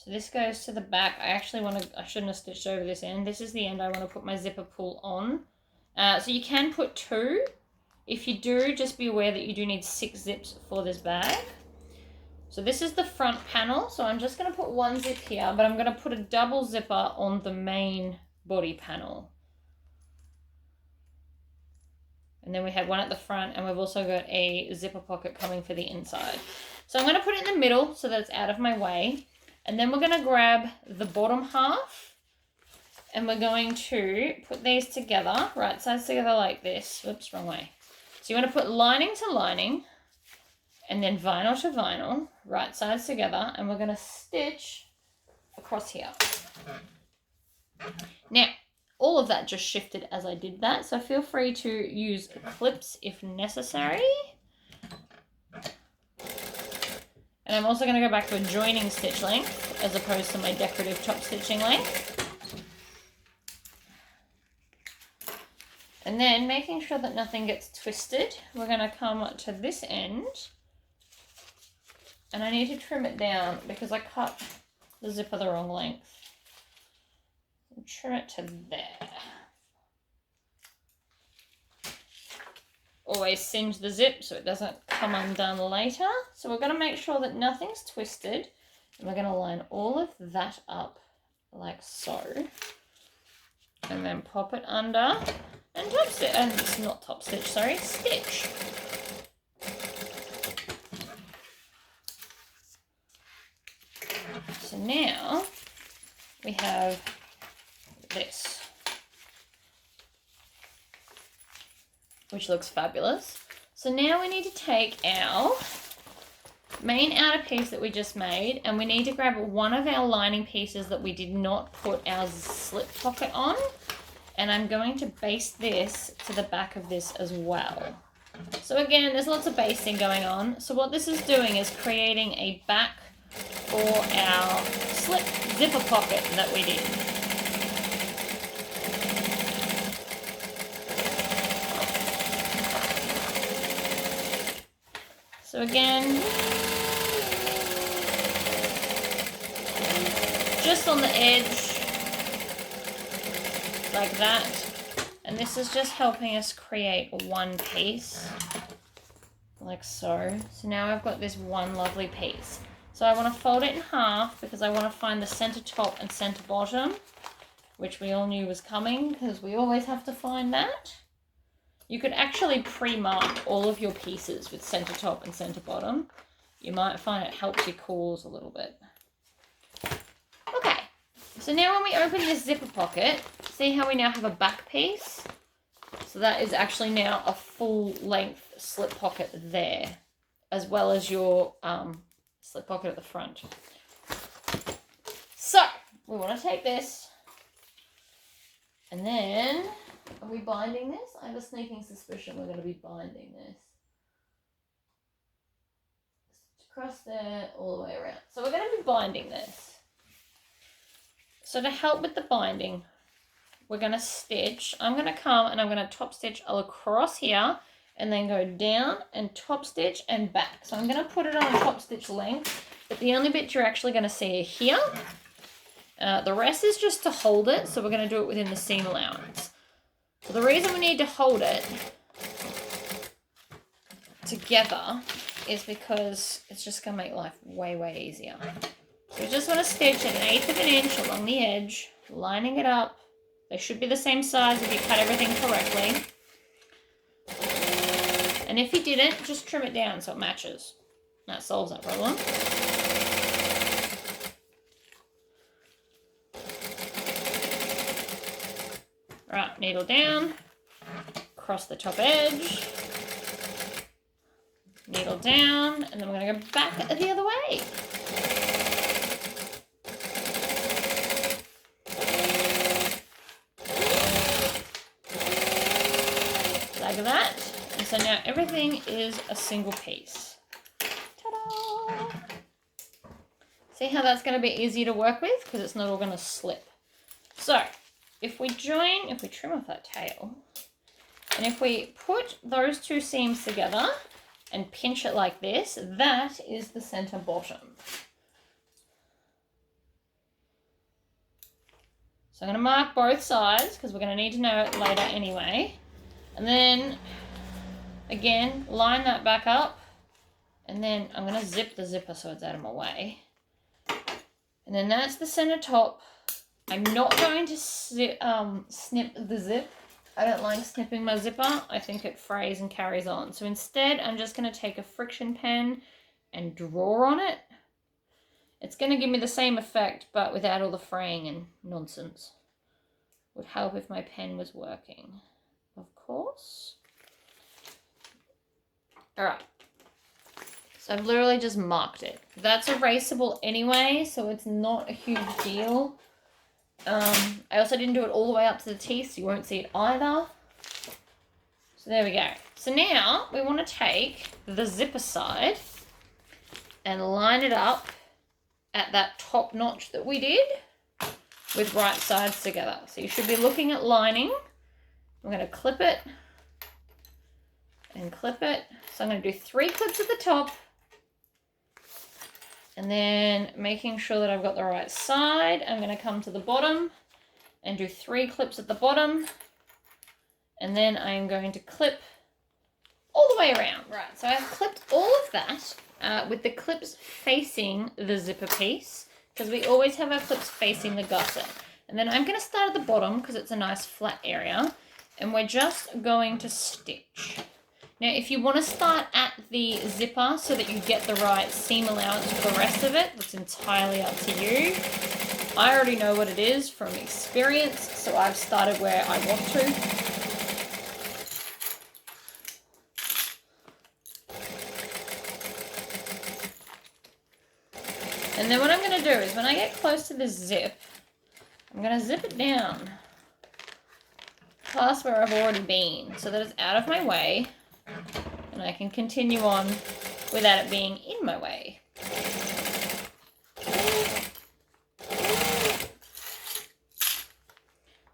[SPEAKER 1] this goes to the back. I shouldn't have stitched over this end. This is the end I want to put my zipper pull on. So you can put 2. If you do, just be aware that you do need 6 zips for this bag. So this is the front panel. So I'm just going to put 1 zip here, but I'm going to put a double zipper on the main body panel. And then we have one at the front, and we've also got a zipper pocket coming for the inside. So I'm going to put it in the middle so that it's out of my way. And then we're going to grab the bottom half, and we're going to put these together, right sides together like this. Oops, wrong way. So you want to put lining to lining, and then vinyl to vinyl, right sides together, and we're going to stitch across here. Now, all of that just shifted as I did that, so feel free to use clips if necessary. And I'm also going to go back to a joining stitch length as opposed to my decorative top stitching length. And then making sure that nothing gets twisted, we're going to come to this end. And I need to trim it down because I cut the zipper the wrong length. Trim it to there. Always singe the zip so it doesn't come undone later. So we're going to make sure that nothing's twisted. And we're going to line all of that up like so. And then pop it under and top stitch. And it's not top stitch, sorry, stitch. So now we have this, which looks fabulous. So now we need to take our main outer piece that we just made, and we need to grab one of our lining pieces that we did not put our slip pocket on, and I'm going to baste this to the back of this as well. So again, there's lots of basting going on. So what this is doing is creating a back for our slip zipper pocket that we did. So again, just on the edge, like that. And this is just helping us create one piece, like so. So now I've got this one lovely piece. So I want to fold it in half because I want to find the center top and center bottom, which we all knew was coming because we always have to find that. You could actually pre-mark all of your pieces with center top and center bottom. You might find it helps your cause a little bit. Okay, so now when we open this zipper pocket, see how we now have a back piece? So that is actually now a full length slip pocket there, as well as your slip pocket at the front. So we want to take this, and then are we binding this? I have a sneaking suspicion we're going to be binding this. Across there, all the way around. So we're going to be binding this. So to help with the binding, we're going to stitch. I'm going to come and I'm going to top stitch across here and then go down and top stitch and back. So I'm going to put it on a top stitch length, but the only bit you're actually going to see here. The rest is just to hold it, so we're going to do it within the seam allowance. So the reason we need to hold it together is because it's just going to make life way, way easier. So we just want to stitch 1/8 of an inch along the edge, lining it up. They should be the same size if you cut everything correctly. And if you didn't, just trim it down so it matches. That solves that problem. Right, needle down, across the top edge, needle down, and then we're going to go back the other way. Like that. And so now everything is a single piece. Ta-da! See how that's going to be easy to work with because it's not all going to slip. So if we trim off that tail, And if we put those two seams together and pinch it like this, that is the center bottom. So I'm going to mark both sides because we're going to need to know it later anyway. And then, again, line that back up. And then I'm going to zip the zipper so it's out of my way. And then that's the center top. I'm not going to snip the zip. I don't like snipping my zipper. I think it frays and carries on. So instead, I'm just going to take a friction pen and draw on it. It's going to give me the same effect, but without all the fraying and nonsense. Would help if my pen was working, of course. All right. So I've literally just marked it. That's erasable anyway, so it's not a huge deal. I also didn't do it all the way up to the teeth, so you won't see it either. So there we go. So now we want to take the zipper side and line it up at that top notch that we did with right sides together. So you should be looking at lining. I'm going to clip it and clip it. So I'm going to do 3 clips at the top. And then making sure that I've got the right side, I'm going to come to the bottom and do 3 clips at the bottom. And then I'm going to clip all the way around. Right, so I've clipped all of that with the clips facing the zipper piece, because we always have our clips facing the gusset. And then I'm going to start at the bottom because it's a nice flat area. And we're just going to stitch. Now, if you want to start at the zipper so that you get the right seam allowance for the rest of it, that's entirely up to you. I already know what it is from experience, so I've started where I want to. And then what I'm going to do is when I get close to this zip, I'm going to zip it down past where I've already been so that it's out of my way. And I can continue on without it being in my way.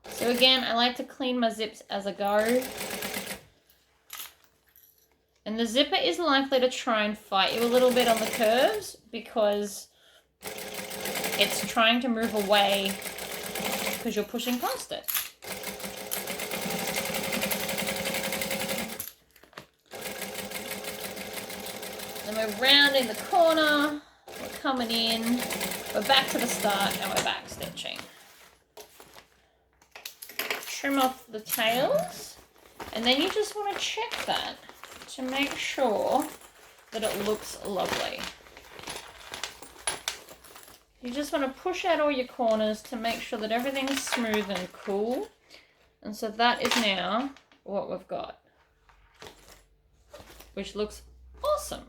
[SPEAKER 1] So again, I like to clean my zips as I go. And the zipper is likely to try and fight you a little bit on the curves because it's trying to move away because you're pushing past it. Then we're rounding the corner, we're coming in, we're back to the start, and we're back stitching. Trim off the tails, and then you just want to check that to make sure that it looks lovely. You just want to push out all your corners to make sure that everything's smooth and cool. And so that is now what we've got, which looks awesome.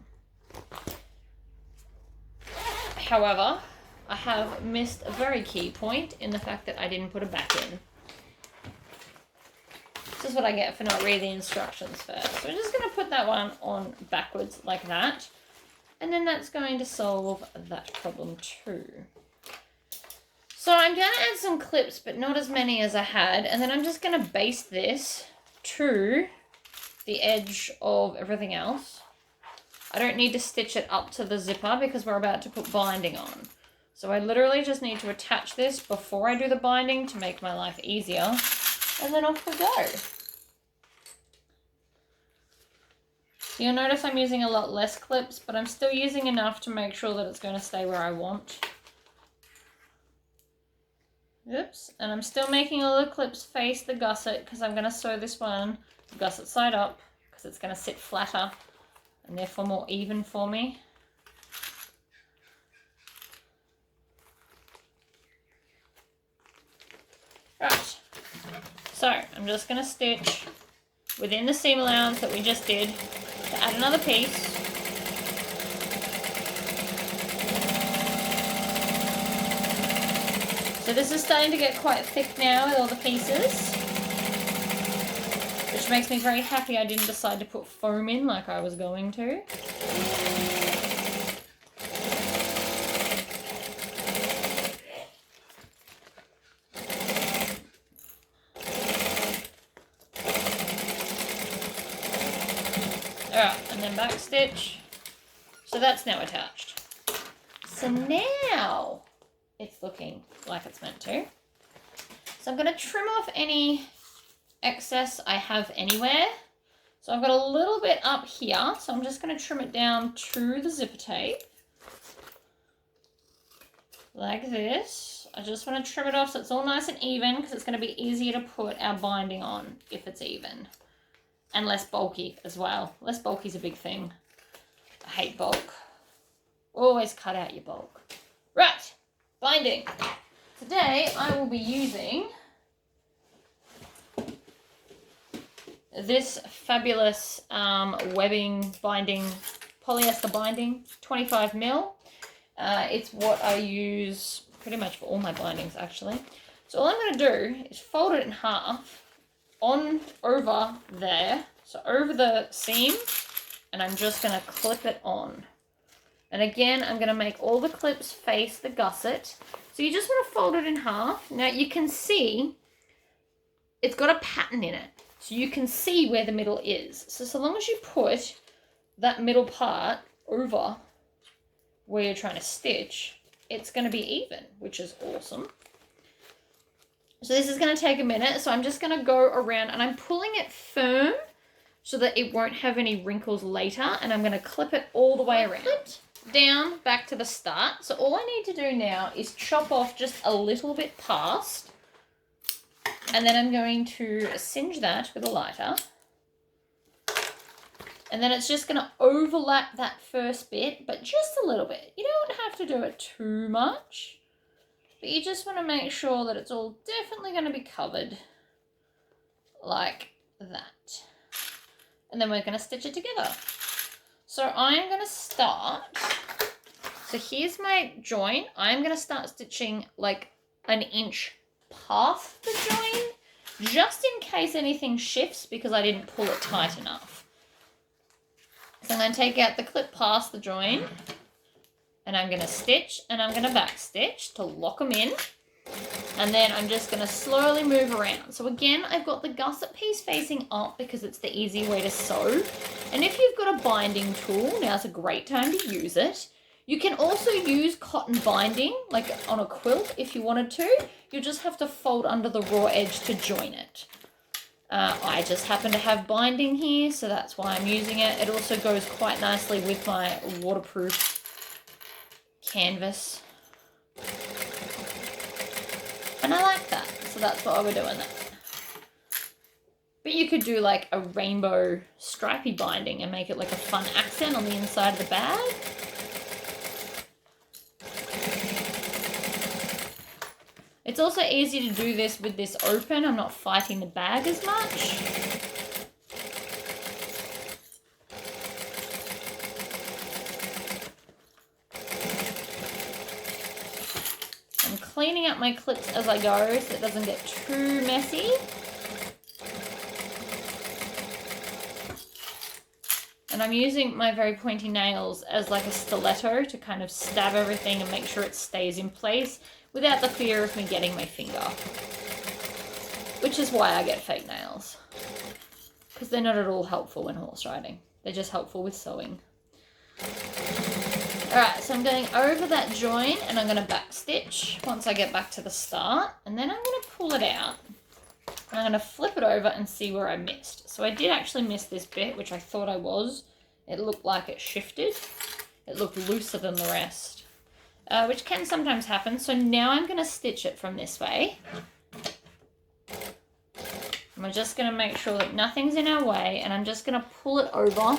[SPEAKER 1] However, I have missed a very key point in the fact that I didn't put a back in. This is what I get for not reading the instructions first. So we're just going to put that one on backwards like that. And then that's going to solve that problem too. So I'm going to add some clips, but not as many as I had. And then I'm just going to baste this to the edge of everything else. I don't need to stitch it up to the zipper because we're about to put binding on. So I literally just need to attach this before I do the binding to make my life easier. And then off we go. You'll notice I'm using a lot less clips, but I'm still using enough to make sure that it's going to stay where I want. Oops, and I'm still making all the clips face the gusset because I'm going to sew this one gusset side up because it's going to sit flatter and therefore more even for me. Right, so I'm just going to stitch within the seam allowance that we just did to add another piece. So this is starting to get quite thick now with all the pieces, which makes me very happy I didn't decide to put foam in like I was going to. Alright, and then back stitch. So that's now attached. So now it's looking like it's meant to. So I'm going to trim off any excess I have anywhere. So I've got a little bit up here, so I'm just going to trim it down to the zipper tape. Like this. I just want to trim it off so it's all nice and even because it's going to be easier to put our binding on if it's even. And less bulky as well. Less bulky is a big thing. I hate bulk. Always cut out your bulk. Right, binding. Today I will be using this fabulous webbing binding, polyester binding, 25 mil. It's what I use pretty much for all my bindings actually. So all I'm going to do is fold it in half over there, so over the seam, and I'm just going to clip it on. And again, I'm going to make all the clips face the gusset. So you just want to fold it in half. Now you can see it's got a pattern in it. So you can see where the middle is. So long as you put that middle part over where you're trying to stitch, it's going to be even, which is awesome. So this is going to take a minute. So I'm just going to go around and I'm pulling it firm so that it won't have any wrinkles later. And I'm going to clip it all the way around. Down back to the start. So all I need to do now is chop off just a little bit past, and then I'm going to singe that with a lighter, and then it's just going to overlap that first bit, but just a little bit. You don't have to do it too much, but you just want to make sure that it's all definitely going to be covered like that, and then we're going to stitch it together. So I'm going to start, so here's my join. I'm going to start stitching like an inch past the join, just in case anything shifts because I didn't pull it tight enough. So I'm going to take out the clip past the join, and I'm going to stitch, and I'm going to back stitch to lock them in. And then I'm just going to slowly move around. So again, I've got the gusset piece facing up because it's the easy way to sew. And if you've got a binding tool, now's a great time to use it. You can also use cotton binding, like on a quilt if you wanted to. You just have to fold under the raw edge to join it. I just happen to have binding here, so that's why I'm using it. It also goes quite nicely with my waterproof canvas. And I like that, so that's why we're doing that. But you could do like a rainbow stripy binding and make it like a fun accent on the inside of the bag. It's also easy to do this with this open. I'm not fighting the bag as much. Cleaning up my clips as I go so it doesn't get too messy. And I'm using my very pointy nails as like a stiletto to kind of stab everything and make sure it stays in place without the fear of me getting my finger. Which is why I get fake nails. Because they're not at all helpful when horse riding. They're just helpful with sewing. Alright, so I'm going over that join and I'm going to back stitch once I get back to the start. And then I'm going to pull it out. And I'm going to flip it over and see where I missed. So I did actually miss this bit, which I thought I was. It looked like it shifted. It looked looser than the rest, which can sometimes happen. So now I'm going to stitch it from this way. I'm just going to make sure that nothing's in our way, and I'm just going to pull it over.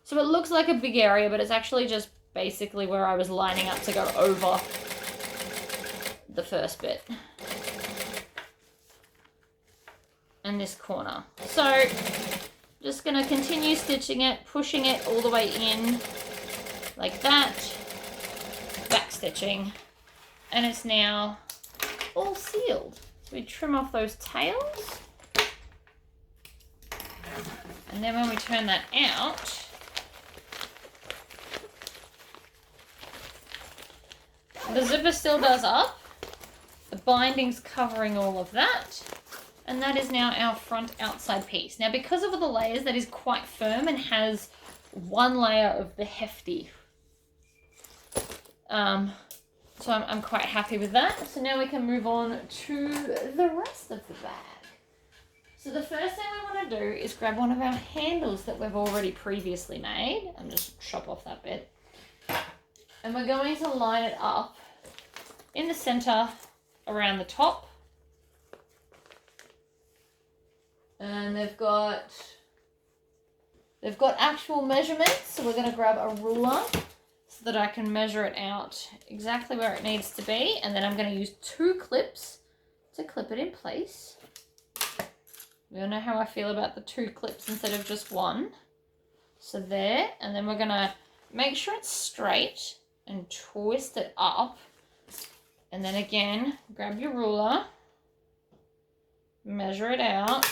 [SPEAKER 1] So it looks like a big area, but it's actually just basically where I was lining up to go over the first bit. And this corner. So just going to continue stitching it, pushing it all the way in like that, back stitching, and it's now all sealed. So we trim off those tails, and then when we turn that out, the zipper still does up, the binding's covering all of that, And that is now our front outside piece. Now, because of all the layers, that is quite firm and has one layer of the hefty. So I'm quite happy with that. So now we can move on to the rest of the bag. So the first thing we want to do is grab one of our handles that we've already previously made and just chop off that bit. And we're going to line it up in the center around the top. And they've got actual measurements, so we're going to grab a ruler so that I can measure it out exactly where it needs to be, and then I'm going to use 2 clips to clip it in place. We all know how I feel about the 2 clips instead of just 1. So there, and then we're going to make sure it's straight and twist it up, and then again, grab your ruler, measure it out,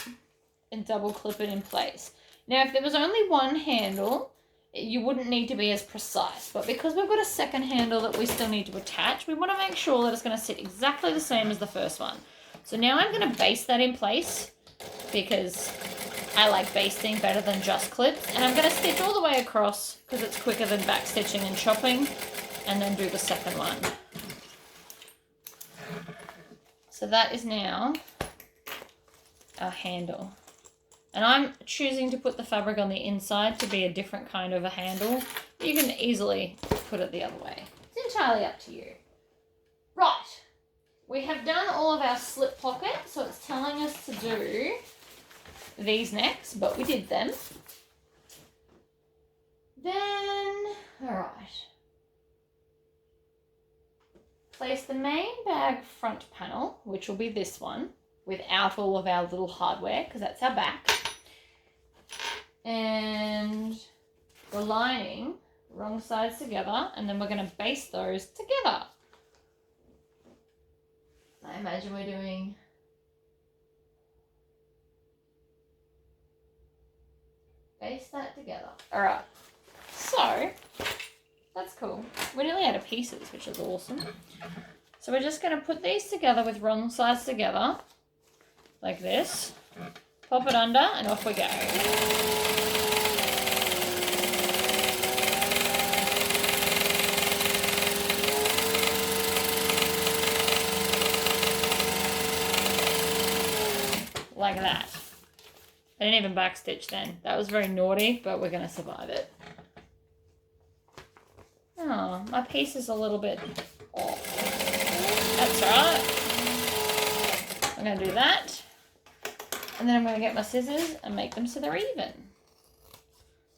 [SPEAKER 1] and double clip it in place. Now, if there was only one handle, you wouldn't need to be as precise, but because we've got a second handle that we still need to attach, we want to make sure that it's going to sit exactly the same as the first one. So now I'm going to baste that in place because I like basting better than just clips, and I'm going to stitch all the way across because it's quicker than back stitching and chopping, and then do the second one. So that is now our handle. And I'm choosing to put the fabric on the inside to be a different kind of a handle. You can easily put it the other way. It's entirely up to you. Right. We have done all of our slip pockets, so it's telling us to do these next, but we did them. Then, all right. Place the main bag front panel, which will be this one, without all of our little hardware, because that's our back. And the lining, wrong sides together, and then we're going to baste those together. I imagine we're doing baste that together. All right, so that's cool. We're nearly out of pieces, which is awesome. So we're just going to put these together with wrong sides together, like this. Pop it under, and off we go. Like that. I didn't even backstitch then. That was very naughty, but we're going to survive it. Oh, my piece is a little bit off. That's right. I'm going to do that. And then I'm going to get my scissors and make them so they're even.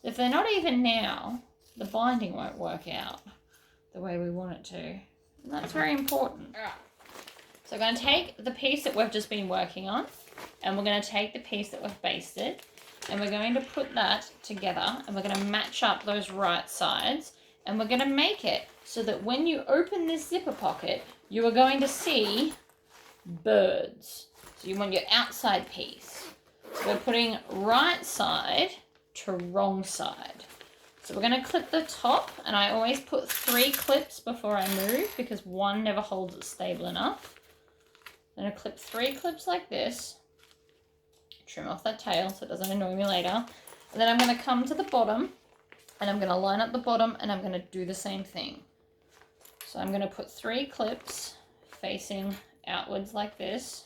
[SPEAKER 1] If they're not even now, the binding won't work out the way we want it to. And that's very important. All right. So I'm going to take the piece that we've just been working on, and we're going to take the piece that we've basted, and we're going to put that together, and we're going to match up those right sides, and we're going to make it so that when you open this zipper pocket, you are going to see birds. So you want your outside piece. So we're putting right side to wrong side. So we're going to clip the top, and I always put 3 clips before I move because one never holds it stable enough. I'm going to clip 3 clips like this, trim off that tail so it doesn't annoy me later. And then I'm going to come to the bottom, and I'm going to line up the bottom, and I'm going to do the same thing. So I'm going to put 3 clips facing outwards like this.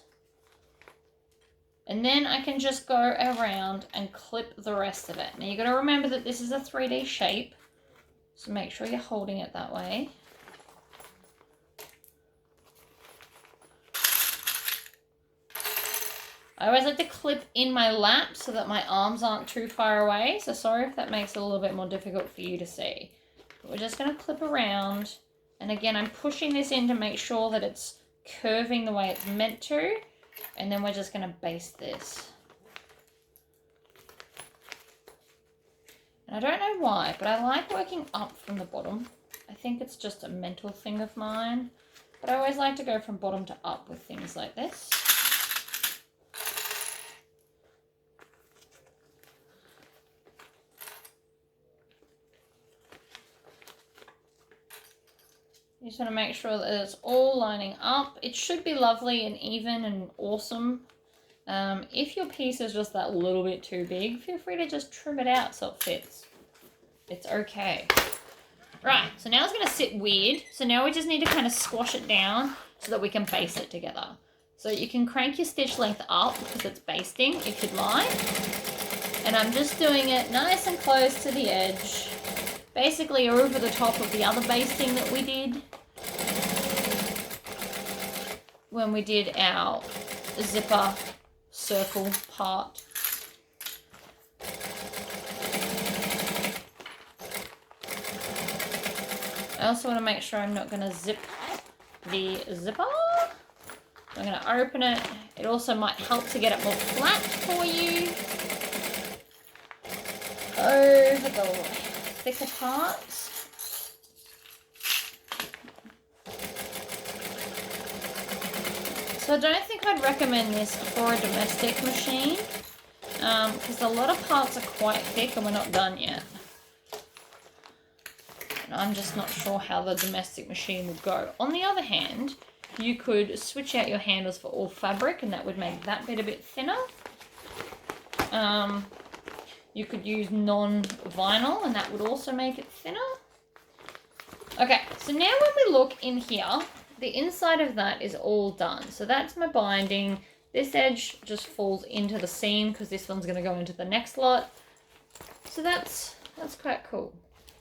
[SPEAKER 1] And then I can just go around and clip the rest of it. Now you've got to remember that this is a 3D shape, so make sure you're holding it that way. I always like to clip in my lap so that my arms aren't too far away. So sorry if that makes it a little bit more difficult for you to see. But we're just going to clip around. And again, I'm pushing this in to make sure that it's curving the way it's meant to. And then we're just going to baste this. And I don't know why, but I like working up from the bottom. I think it's just a mental thing of mine. But I always like to go from bottom to up with things like this. You just want to make sure that it's all lining up. It should be lovely and even and awesome If your piece is just that little bit too big, feel free to just trim it out so it fits. It's okay. Right, so now it's going to sit weird. So now we just need to kind of squash it down so that we can base it together. So you can crank your stitch length up because it's basting if you'd like. And I'm just doing it nice and close to the edge. Basically over the top of the other basting that we did when we did our zipper circle part. I also want to make sure I'm not going to zip the zipper. I'm going to open it. It also might help to get it more flat for you over the thicker parts. So I don't think I'd recommend this for a domestic machine because a lot of parts are quite thick and we're not done yet. And I'm just not sure how the domestic machine would go. On the other hand, you could switch out your handles for all fabric and that would make that bit a bit thinner. You could use non-vinyl and that would also make it thinner. Okay, so now when we look in here, the inside of that is all done. So that's my binding. This edge just falls into the seam because this one's going to go into the next lot. So that's quite cool.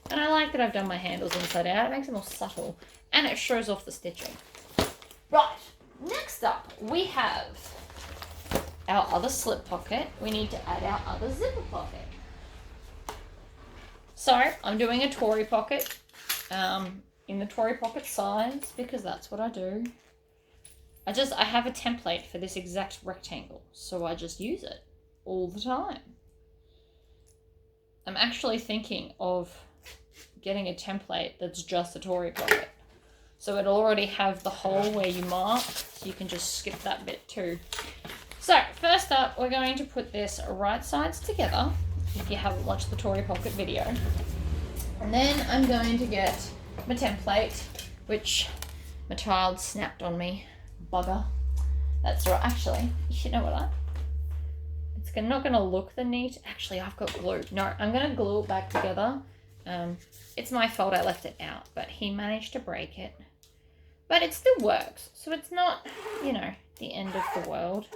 [SPEAKER 1] And I like that I've done my handles inside out. It makes it more subtle and it shows off the stitching. Right, next up we have our other slip pocket. We need to add our other zipper pocket. So I'm doing a Tory pocket in the Tory pocket size because that's what I do. I have a template for this exact rectangle, so I just use it all the time. I'm actually thinking of getting a template that's just a Tory pocket. So it'll already have the hole where you mark, so you can just skip that bit too. So first up, we're going to put this right sides together, if you haven't watched the Tory pocket video. And then I'm going to get my template, which my child snapped on me. Bugger. That's right. Actually, you know what? It's not going to look the neat. Actually, I've got glue. No, I'm going to glue it back together. It's my fault I left it out, but he managed to break it. But it still works, so it's not, you know, the end of the world.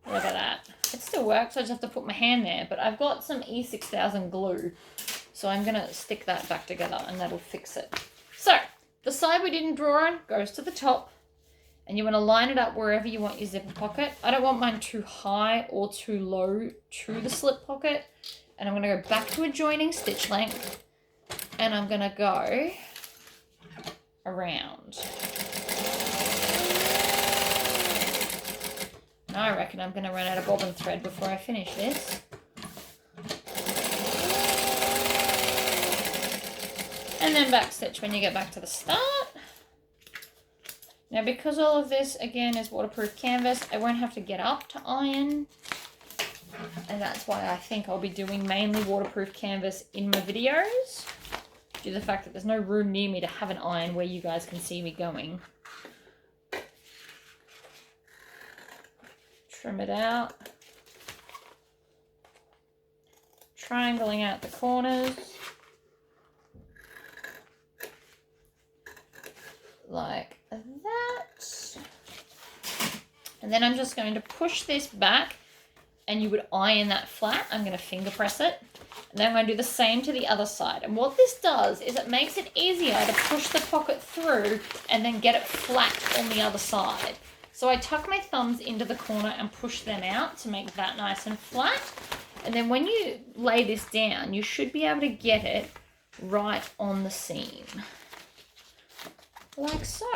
[SPEAKER 1] Look at that. It still works, I just have to put my hand there, but I've got some E6000 glue, so I'm going to stick that back together and that'll fix it. So, the side we didn't draw on goes to the top, and you want to line it up wherever you want your zipper pocket. I don't want mine too high or too low to the slip pocket, and I'm going to go back to a joining stitch length, and I'm going to go around. I reckon I'm going to run out of bobbin thread before I finish this. And then back stitch when you get back to the start. Now because all of this again is waterproof canvas, I won't have to get up to iron. And that's why I think I'll be doing mainly waterproof canvas in my videos. Due to the fact that there's no room near me to have an iron where you guys can see me going. Trim it out. Triangling out the corners. Like that. And then I'm just going to push this back, and you would iron that flat. I'm going to finger press it. And then I'm going to do the same to the other side. And what this does is it makes it easier to push the pocket through and then get it flat on the other side. So I tuck my thumbs into the corner and push them out to make that nice and flat. And then when you lay this down, you should be able to get it right on the seam. Like so.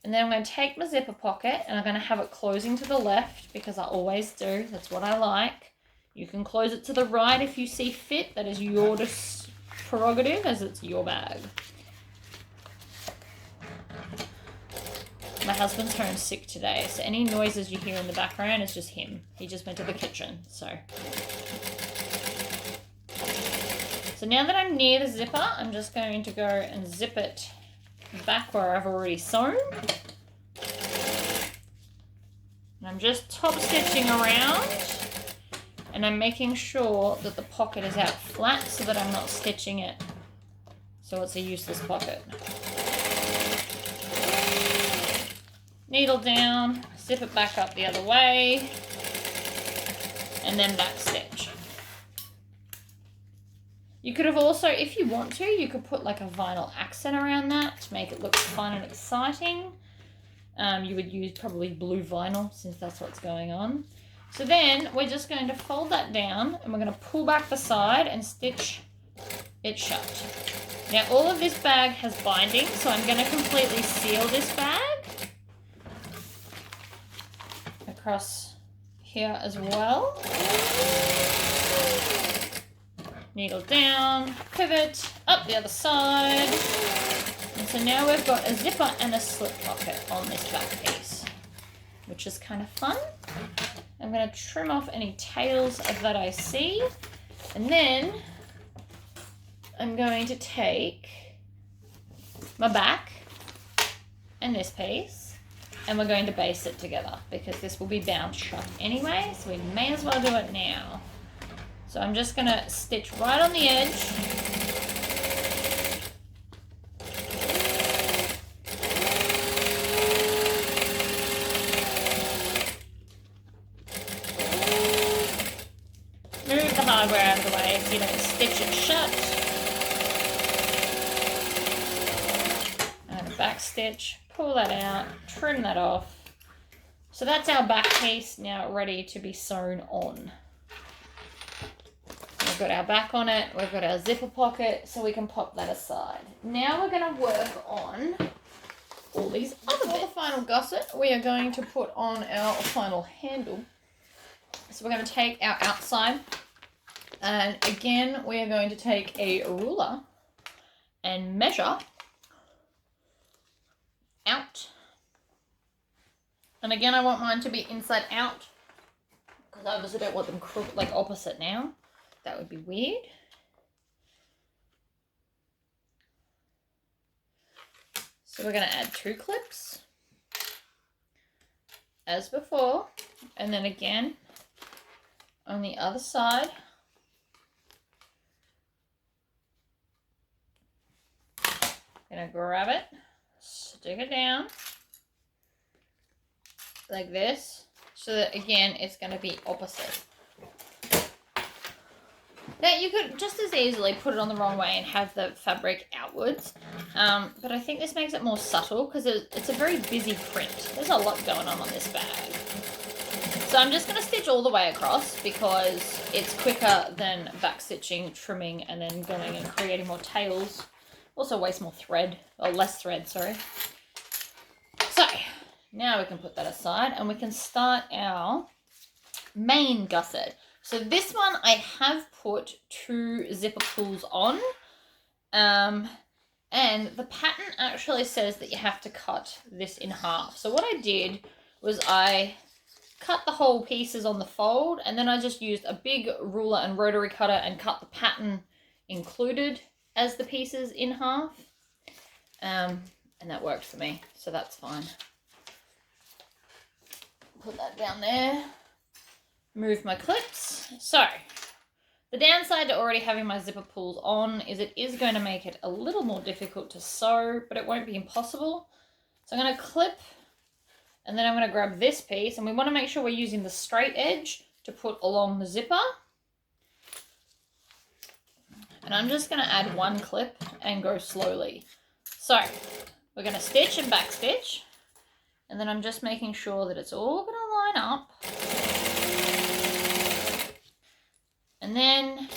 [SPEAKER 1] And then I'm going to take my zipper pocket and I'm going to have it closing to the left because I always do. That's what I like. You can close it to the right if you see fit. That is your prerogative as it's your bag. My husband's home sick today, so any noises you hear in the background is just him. He just went to the kitchen, so. So now that I'm near the zipper, I'm just going to go and zip it back where I've already sewn. And And I'm just top stitching around, and I'm making sure that the pocket is out flat so that I'm not stitching it so it's a useless pocket. Needle down, zip it back up the other way, and then back stitch. You could have also, if you want to, you could put like a vinyl accent around that to make it look fun and exciting. You would use probably blue vinyl since that's what's going on. So then we're just going to fold that down and we're going to pull back the side and stitch it shut. Now all of this bag has binding, so I'm going to completely seal this bag across here as well. Needle down, pivot, up the other side. And so now we've got a zipper and a slip pocket on this back piece, which is kind of fun. I'm going to trim off any tails that I see, and then I'm going to take my back and this piece, and we're going to base it together because this will be bound shut anyway, so we may as well do it now. So I'm just going to stitch right on the edge. Move the hardware out of the way so you don't stitch it shut. And a back stitch, pull that out, trim that off. So that's our back piece now ready to be sewn on. We've got our back on it, we've got our zipper pocket, so we can pop that aside. Now we're going to work on all these other bits. For the final gusset, we are going to put on our final handle. So we're going to take our outside, and again we are going to take a ruler and measure out. And again, I want mine to be inside out because I obviously don't want them like opposite now. That would be weird. So we're going to add 2 clips as before, and then again on the other side. Gonna grab it, stick it down like this, so that again it's going to be opposite. Now you could just as easily put it on the wrong way and have the fabric outwards, but I think this makes it more subtle because it's a very busy print. There's a lot going on this bag. So I'm just going to stitch all the way across because it's quicker than back stitching, trimming, and then going and creating more tails. Also waste more thread, or less thread, sorry. So now we can put that aside and we can start our main gusset. So this one I have put 2 zipper pulls on, and the pattern actually says that you have to cut this in half. So what I did was I cut the whole pieces on the fold, and then I just used a big ruler and rotary cutter and cut the pattern included as the pieces in half, and that worked for me, so that's fine. Put that down there. Move my clips. So the downside to already having my zipper pulls on is it is going to make it a little more difficult to sew, but it won't be impossible. So I'm going to clip, and then I'm going to grab this piece, and we want to make sure we're using the straight edge to put along the zipper. And I'm just going to add 1 clip and go slowly. So we're going to stitch and back stitch, and then I'm just making sure that it's all going to line up. And then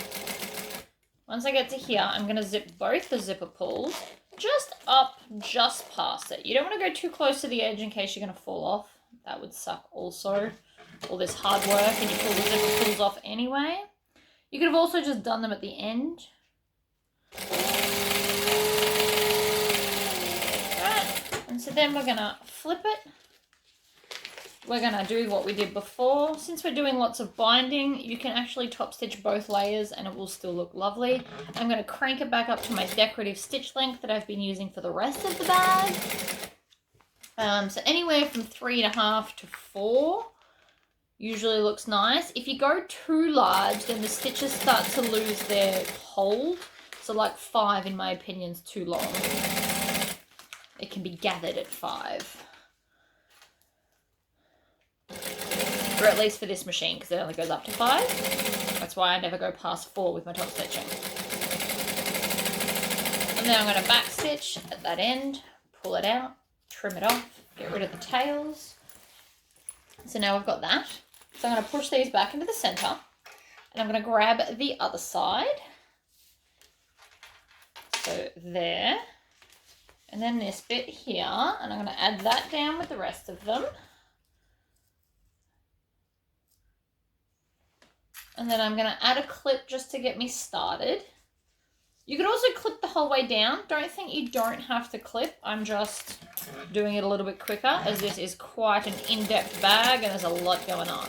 [SPEAKER 1] once I get to here, I'm going to zip both the zipper pulls just up, just past it. You don't want to go too close to the edge in case you're going to fall off. That would suck also. All this hard work and you pull the zipper pulls off anyway. You could have also just done them at the end. Right. And so then we're going to flip it. We're going to do what we did before. Since we're doing lots of binding, you can actually top stitch both layers and it will still look lovely. I'm going to crank it back up to my decorative stitch length that I've been using for the rest of the bag. So anywhere from 3.5 to 4 usually looks nice. If you go too large, then the stitches start to lose their hold. So like 5, in my opinion, is too long. It can be gathered at 5. Or at least for this machine, because it only goes up to 5. That's why I never go past 4 with my top stitching. And then I'm going to back stitch at that end, pull it out, trim it off, get rid of the tails. So now I've got that. So I'm going to push these back into the center, and I'm going to grab the other side. So there. And then this bit here, and I'm going to add that down with the rest of them. And then I'm going to add a clip just to get me started. You could also clip the whole way down. Don't think you don't have to clip. I'm just doing it a little bit quicker, as this is quite an in-depth bag and there's a lot going on.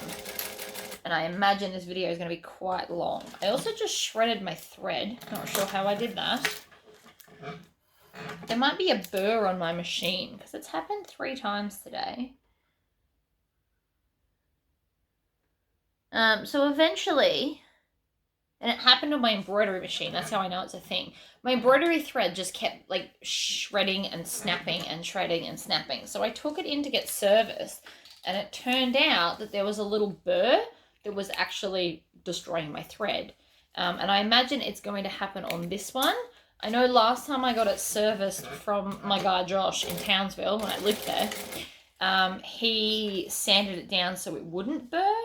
[SPEAKER 1] And I imagine this video is going to be quite long. I also just shredded my thread. Not sure how I did that. There might be a burr on my machine because it's happened 3 times today. So eventually, and it happened on my embroidery machine. That's how I know it's a thing. My embroidery thread just kept like shredding and snapping and shredding and snapping. So I took it in to get serviced, and it turned out that there was a little burr that was actually destroying my thread. And I imagine it's going to happen on this one. I know last time I got it serviced from my guy Josh in Townsville when I lived there, he sanded it down so it wouldn't burr,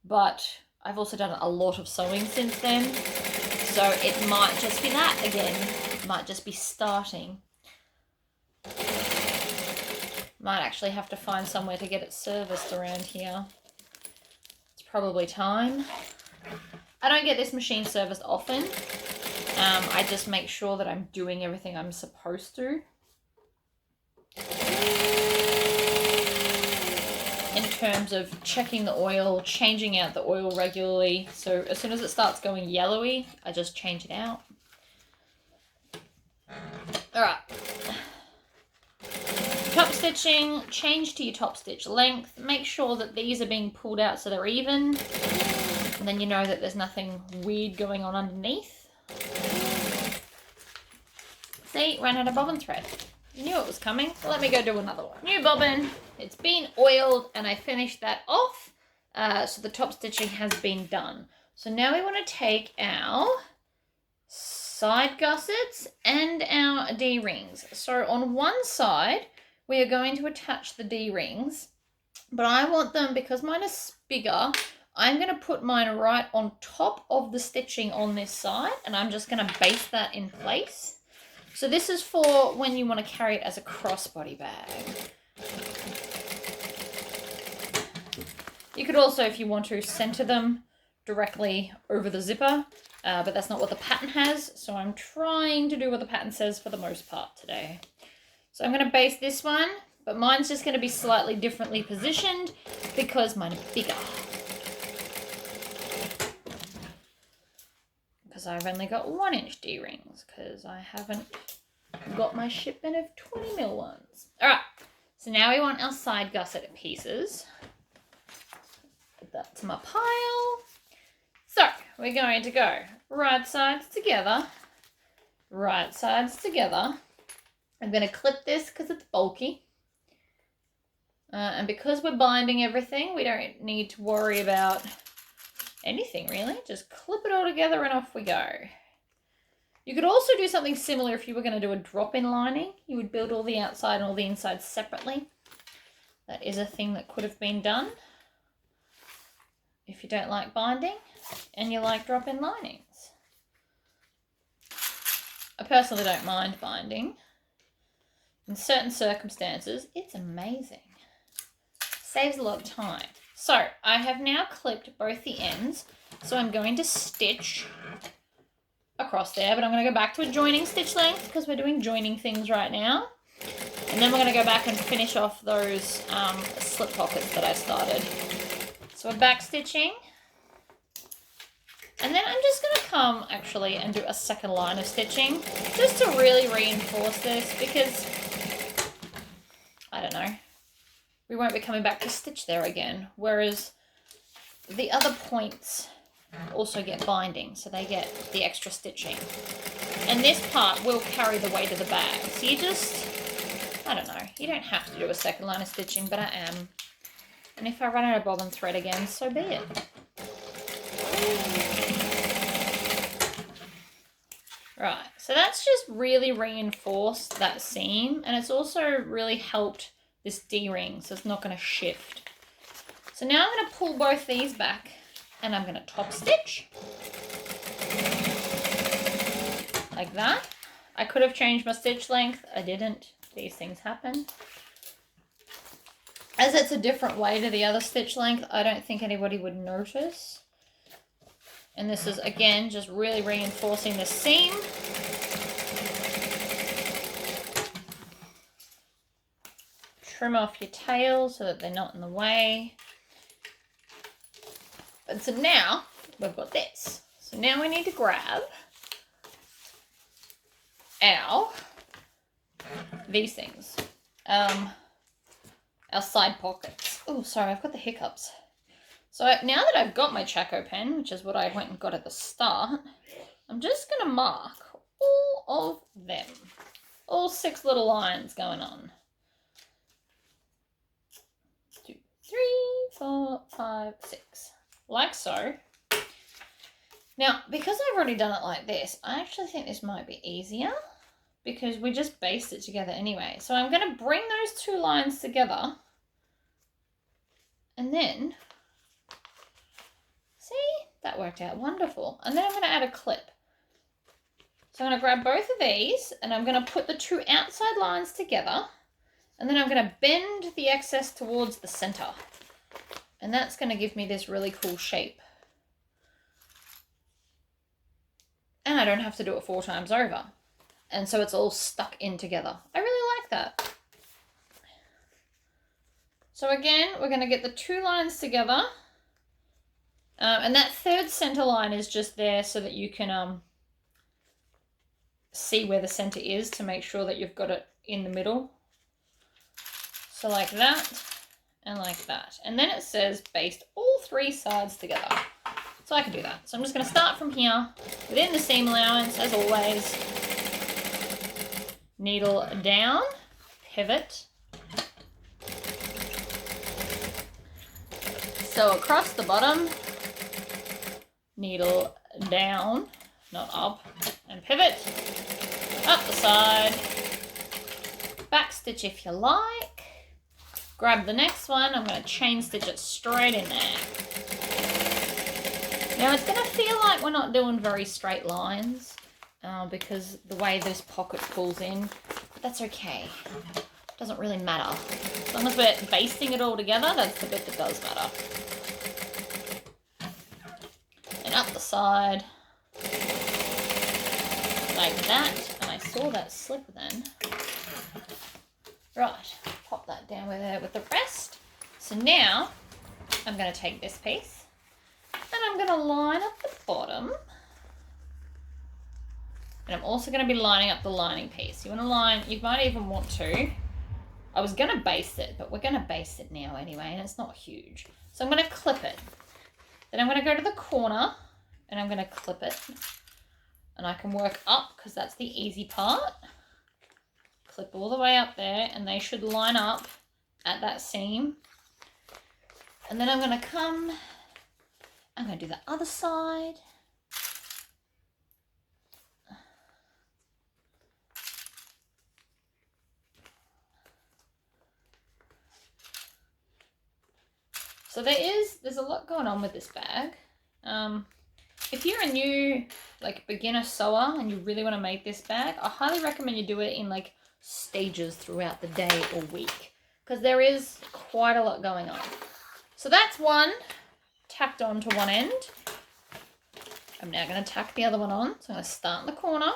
[SPEAKER 1] but I've also done a lot of sewing since then, so it might just be that again. It might just be starting. Might actually have to find somewhere to get it serviced around here. It's probably time. I don't get this machine serviced often. I just make sure that I'm doing everything I'm supposed to. In terms of checking the oil, changing out the oil regularly. So as soon as it starts going yellowy, I just change it out. Alright. Top stitching, change to your top stitch length. Make sure that these are being pulled out so they're even. And then you know that there's nothing weird going on underneath. See, ran out of bobbin thread. Knew it was coming. Let me go do another one. New bobbin. It's been oiled and I finished that off. So the top stitching has been done. So now we want to take our side gussets and our D-rings. So on one side, we are going to attach the D-rings, but I want them, because mine is bigger, I'm going to put mine right on top of the stitching on this side, and I'm just going to base that in place. So this is for when you want to carry it as a crossbody bag. You could also, if you want to, center them directly over the zipper, but that's not what the pattern has, so I'm trying to do what the pattern says for the most part today. So I'm going to base this one, but mine's just going to be slightly differently positioned because mine are bigger. Because I've only got 1-inch D-rings, because I haven't got my shipment of 20mm ones. Alright, so now we want our side gusset pieces. Put that to my pile. So, we're going to go right sides together, right sides together. I'm going to clip this because it's bulky. And because we're binding everything, we don't need to worry about anything really. Just clip it all together and off we go. You could also do something similar if you were going to do a drop-in lining. You would build all the outside and all the inside separately. That is a thing that could have been done if you don't like binding and you like drop-in linings. I personally don't mind binding. In certain circumstances, it's amazing. Saves a lot of time. So, I have now clipped both the ends, so I'm going to stitch across there, but I'm going to go back to a joining stitch length because we're doing joining things right now. And then we're going to go back and finish off those slip pockets that I started. So we're back stitching. And then I'm just going to come actually and do a second line of stitching just to really reinforce this because, I don't know, we won't be coming back to stitch there again. Whereas the other points also get binding, so they get the extra stitching. And this part will carry the weight of the bag. So you just, I don't know, you don't have to do a second line of stitching, but I am. And if I run out of bobbin thread again, so be it. Right, so that's just really reinforced that seam, and it's also really helped this D-ring, so it's not going to shift. So now I'm going to pull both these back, and I'm going to top stitch. Like that. I could have changed my stitch length. I didn't. These things happen. As it's a different way to the other stitch length, I don't think anybody would notice. And this is, again, just really reinforcing the seam. Trim off your tails so that they're not in the way. And so now we've got this. So now we need to grab these things. Our side pockets. Oh, sorry, I've got the hiccups. So now that I've got my Chaco pen, which is what I went and got at the start, I'm just going to mark all of them. All 6 little lines going on. 2, 3, 4, 5, 6. Like so. Now, because I've already done it like this, I actually think this might be easier because we just based it together anyway. So I'm going to bring those 2 lines together and then... See, that worked out wonderful. And then I'm going to add a clip. So I'm going to grab both of these and I'm going to put the 2 outside lines together. And then I'm going to bend the excess towards the center. And that's going to give me this really cool shape. And I don't have to do it 4 times over. And so it's all stuck in together. I really like that. So again, we're going to get the 2 lines together. And that 3rd center line is just there so that you can see where the center is to make sure that you've got it in the middle. So like that and like that. And then it says baste all 3 sides together. So I can do that. So I'm just going to start from here within the seam allowance as always. Needle down, pivot. So across the bottom, needle down, not up, and pivot, up the side, back stitch if you like, grab the next one, I'm going to chain stitch it straight in there. Now it's going to feel like we're not doing very straight lines because the way this pocket pulls in, but that's okay, doesn't really matter. As long as we're basting it all together, that's the bit that does matter. Up the side like that, and I saw that slip then. Right, pop that down with the rest. So now I'm going to take this piece and I'm going to line up the bottom, and I'm also going to be lining up the lining piece. You want to line, you might even want to, I was going to baste it, but we're going to baste it now anyway, and it's not huge. So I'm going to clip it. Then I'm going to go to the corner and I'm going to clip it. And I can work up because that's the easy part. Clip all the way up there and they should line up at that seam. And then I'm going to come, I'm going to do the other side. So there's a lot going on with this bag. If you're a new beginner sewer and you really want to make this bag, I highly recommend you do it in stages throughout the day or week because there is quite a lot going on. So that's one tacked on to one end. I'm now going to tack the other one on. So I'm going to start in the corner,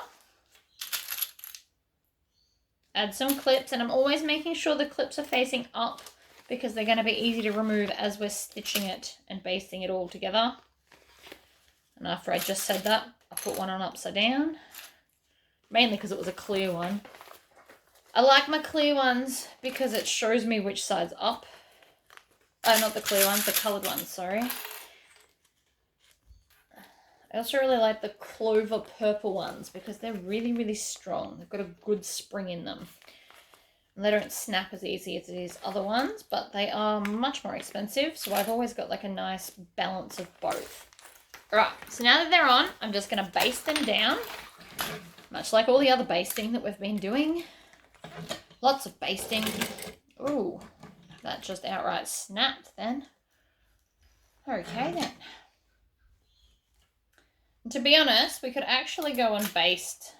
[SPEAKER 1] add some clips, and I'm always making sure the clips are facing up because they're going to be easy to remove as we're stitching it and basting it all together. And after I just said that, I put one on upside down, mainly because it was a clear one. I like my clear ones because it shows me which side's up. Oh, not the clear ones, the coloured ones, sorry. I also really like the clover purple ones because they're really, really strong. They've got a good spring in them. And they don't snap as easy as these other ones, but they are much more expensive. So I've always got like a nice balance of both. All right, so now that they're on, I'm just going to baste them down. Much like all the other basting that we've been doing. Lots of basting. Ooh, that just outright snapped then. Okay then. And to be honest, we could actually go and baste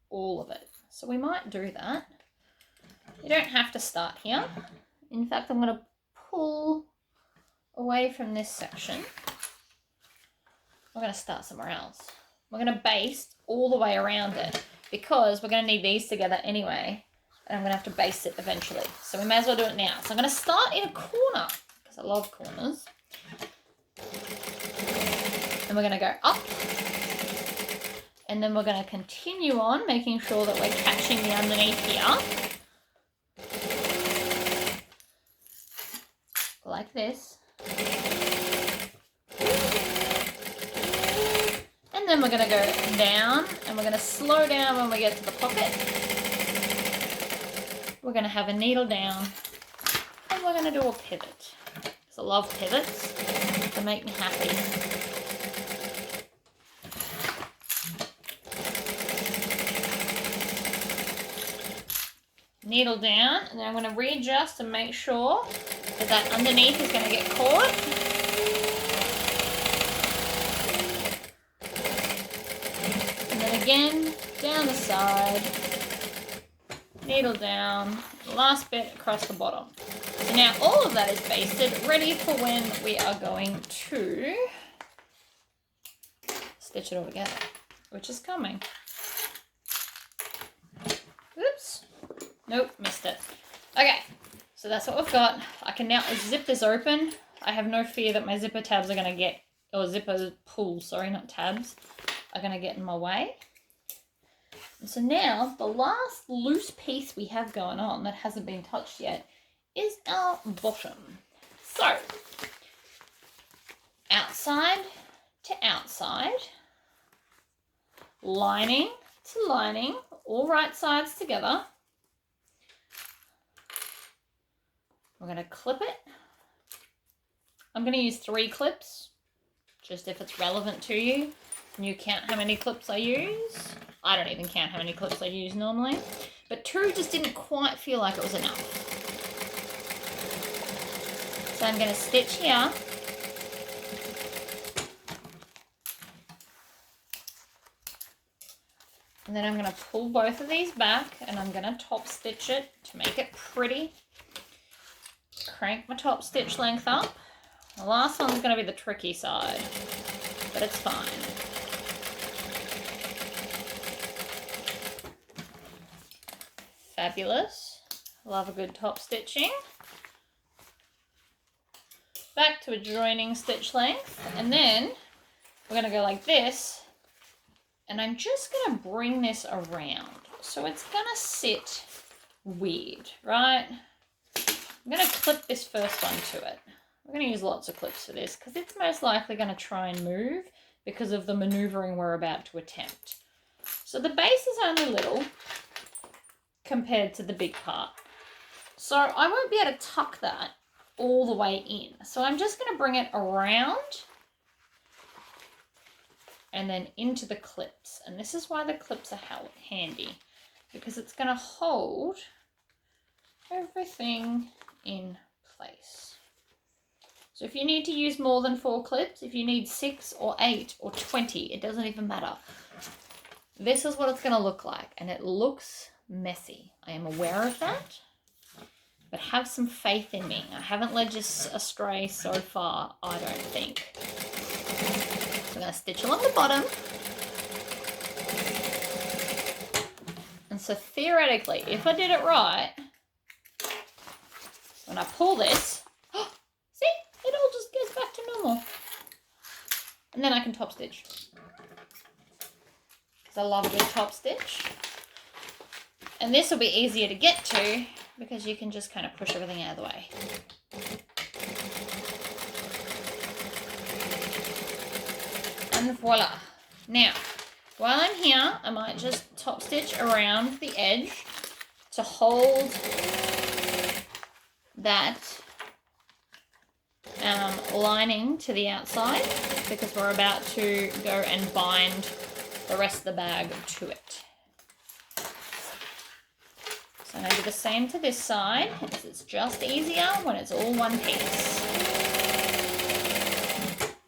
[SPEAKER 1] all of it. So we might do that. You don't have to start here. In fact, I'm going to pull away from this section. We're going to start somewhere else. We're going to baste all the way around it because we're going to need these together anyway. And I'm going to have to baste it eventually. So we may as well do it now. So I'm going to start in a corner because I love corners. And we're going to go up. And then we're going to continue on making sure that we're catching the underneath here. Like this. And then we're going to go down and we're going to slow down when we get to the pocket. We're going to have a needle down and we're going to do a pivot. Because I love pivots. They make me happy. Needle down, and then I'm going to readjust and make sure that that underneath is going to get caught. And then again, down the side, needle down, last bit across the bottom. So now all of that is basted, ready for when we are going to stitch it all together, which is coming. Oops. Nope, missed it. Okay, so that's what we've got. I can now zip this open. I have no fear that my zipper tabs are going to get, or zipper pulls, sorry, not tabs, are going to get in my way. And so now, the last loose piece we have going on that hasn't been touched yet is our bottom. So, outside to outside, lining to lining, all right sides together. We're going to clip it. I'm going to use 3 clips, just if it's relevant to you. And you count how many clips I use. I don't even count how many clips I use normally. But 2 just didn't quite feel like it was enough. So I'm going to stitch here. And then I'm going to pull both of these back and I'm going to top stitch it to make it pretty. Crank my top stitch length up. The last one's going to be the tricky side, but it's fine. Fabulous. Love a good top stitching. Back to a joining stitch length, and then we're going to go like this, and I'm just going to bring this around. So it's going to sit weird, right? I'm going to clip this first one to it. We're going to use lots of clips for this because it's most likely going to try and move because of the maneuvering we're about to attempt. So the base is only little compared to the big part. So I won't be able to tuck that all the way in. So I'm just going to bring it around and then into the clips. And this is why the clips are handy, because it's going to hold everything in place. So if you need to use more than 4 clips, if you need 6 or 8 or 20, it doesn't even matter. This is what it's going to look like, and it looks messy. I am aware of that, but have some faith in me. I haven't led you astray so far, I don't think. So I'm going to stitch along the bottom. And so theoretically, if I did it right, when I pull this, see, it all just goes back to normal. And then I can top stitch. Because I love a good top stitch. And this will be easier to get to because you can just kind of push everything out of the way. And And voila. Now, while I'm here, I might just top stitch around the edge to hold that lining to the outside, because we're about to go and bind the rest of the bag to it. So I'm going to do the same to this side. It's just easier when it's all one piece.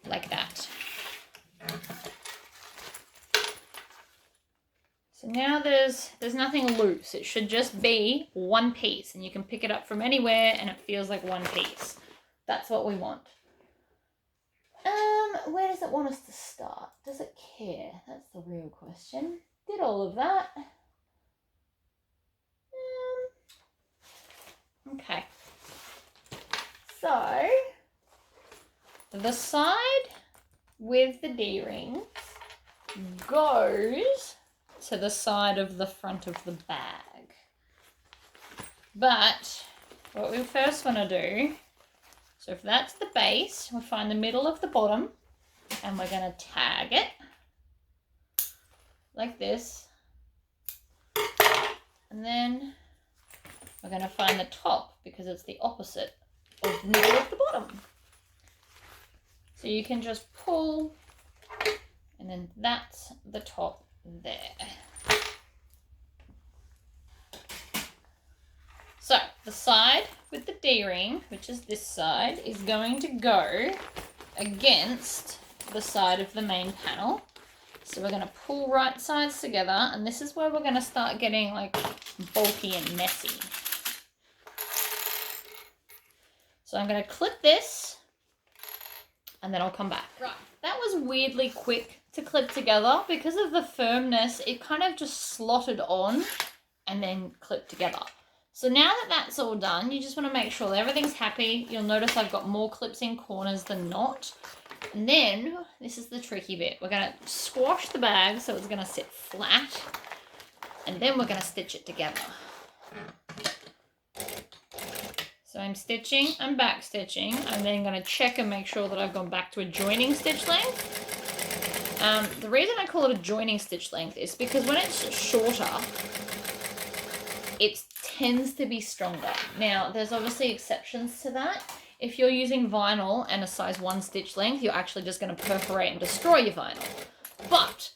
[SPEAKER 1] Like that. So now there's nothing loose. It should just be one piece, and you can pick it up from anywhere and it feels like one piece. That's what we want. Where does it want us to start? Does it care? That's the real question. Did all of that. Okay. So, the side with the D-rings goes to the side of the front of the bag. But what we first want to do, so if that's the base, we'll find the middle of the bottom and we're going to tag it like this. And then we're going to find the top because it's the opposite of the middle of the bottom. So you can just pull, and then that's the top there. So the side with the D-ring, which is this side, is going to go against the side of the main panel. So we're going to pull right sides together, and this is where we're going to start getting like bulky and messy. So I'm going to clip this, and then I'll come back. Right, that was weirdly quick to clip together. Because of the firmness, it kind of just slotted on and then clipped together. So now that that's all done, you just want to make sure that everything's happy. You'll notice I've got more clips in corners than not. And then, this is the tricky bit. We're going to squash the bag so it's going to sit flat. And then we're going to stitch it together. So I'm stitching, I'm back stitching. I'm then going to check and make sure that I've gone back to a joining stitch length. The reason I call it a joining stitch length is because when it's shorter, it tends to be stronger. Now, there's obviously exceptions to that. If you're using vinyl and a size 1 stitch length, you're actually just going to perforate and destroy your vinyl. But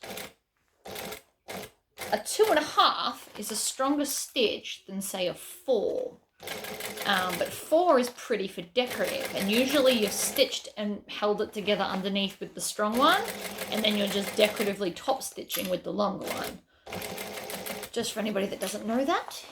[SPEAKER 1] a 2.5 is a stronger stitch than, say, a 4. But 4 is pretty for decorative, and usually you've stitched and held it together underneath with the strong one, and then you're just decoratively top stitching with the longer one. Just for anybody that doesn't know that.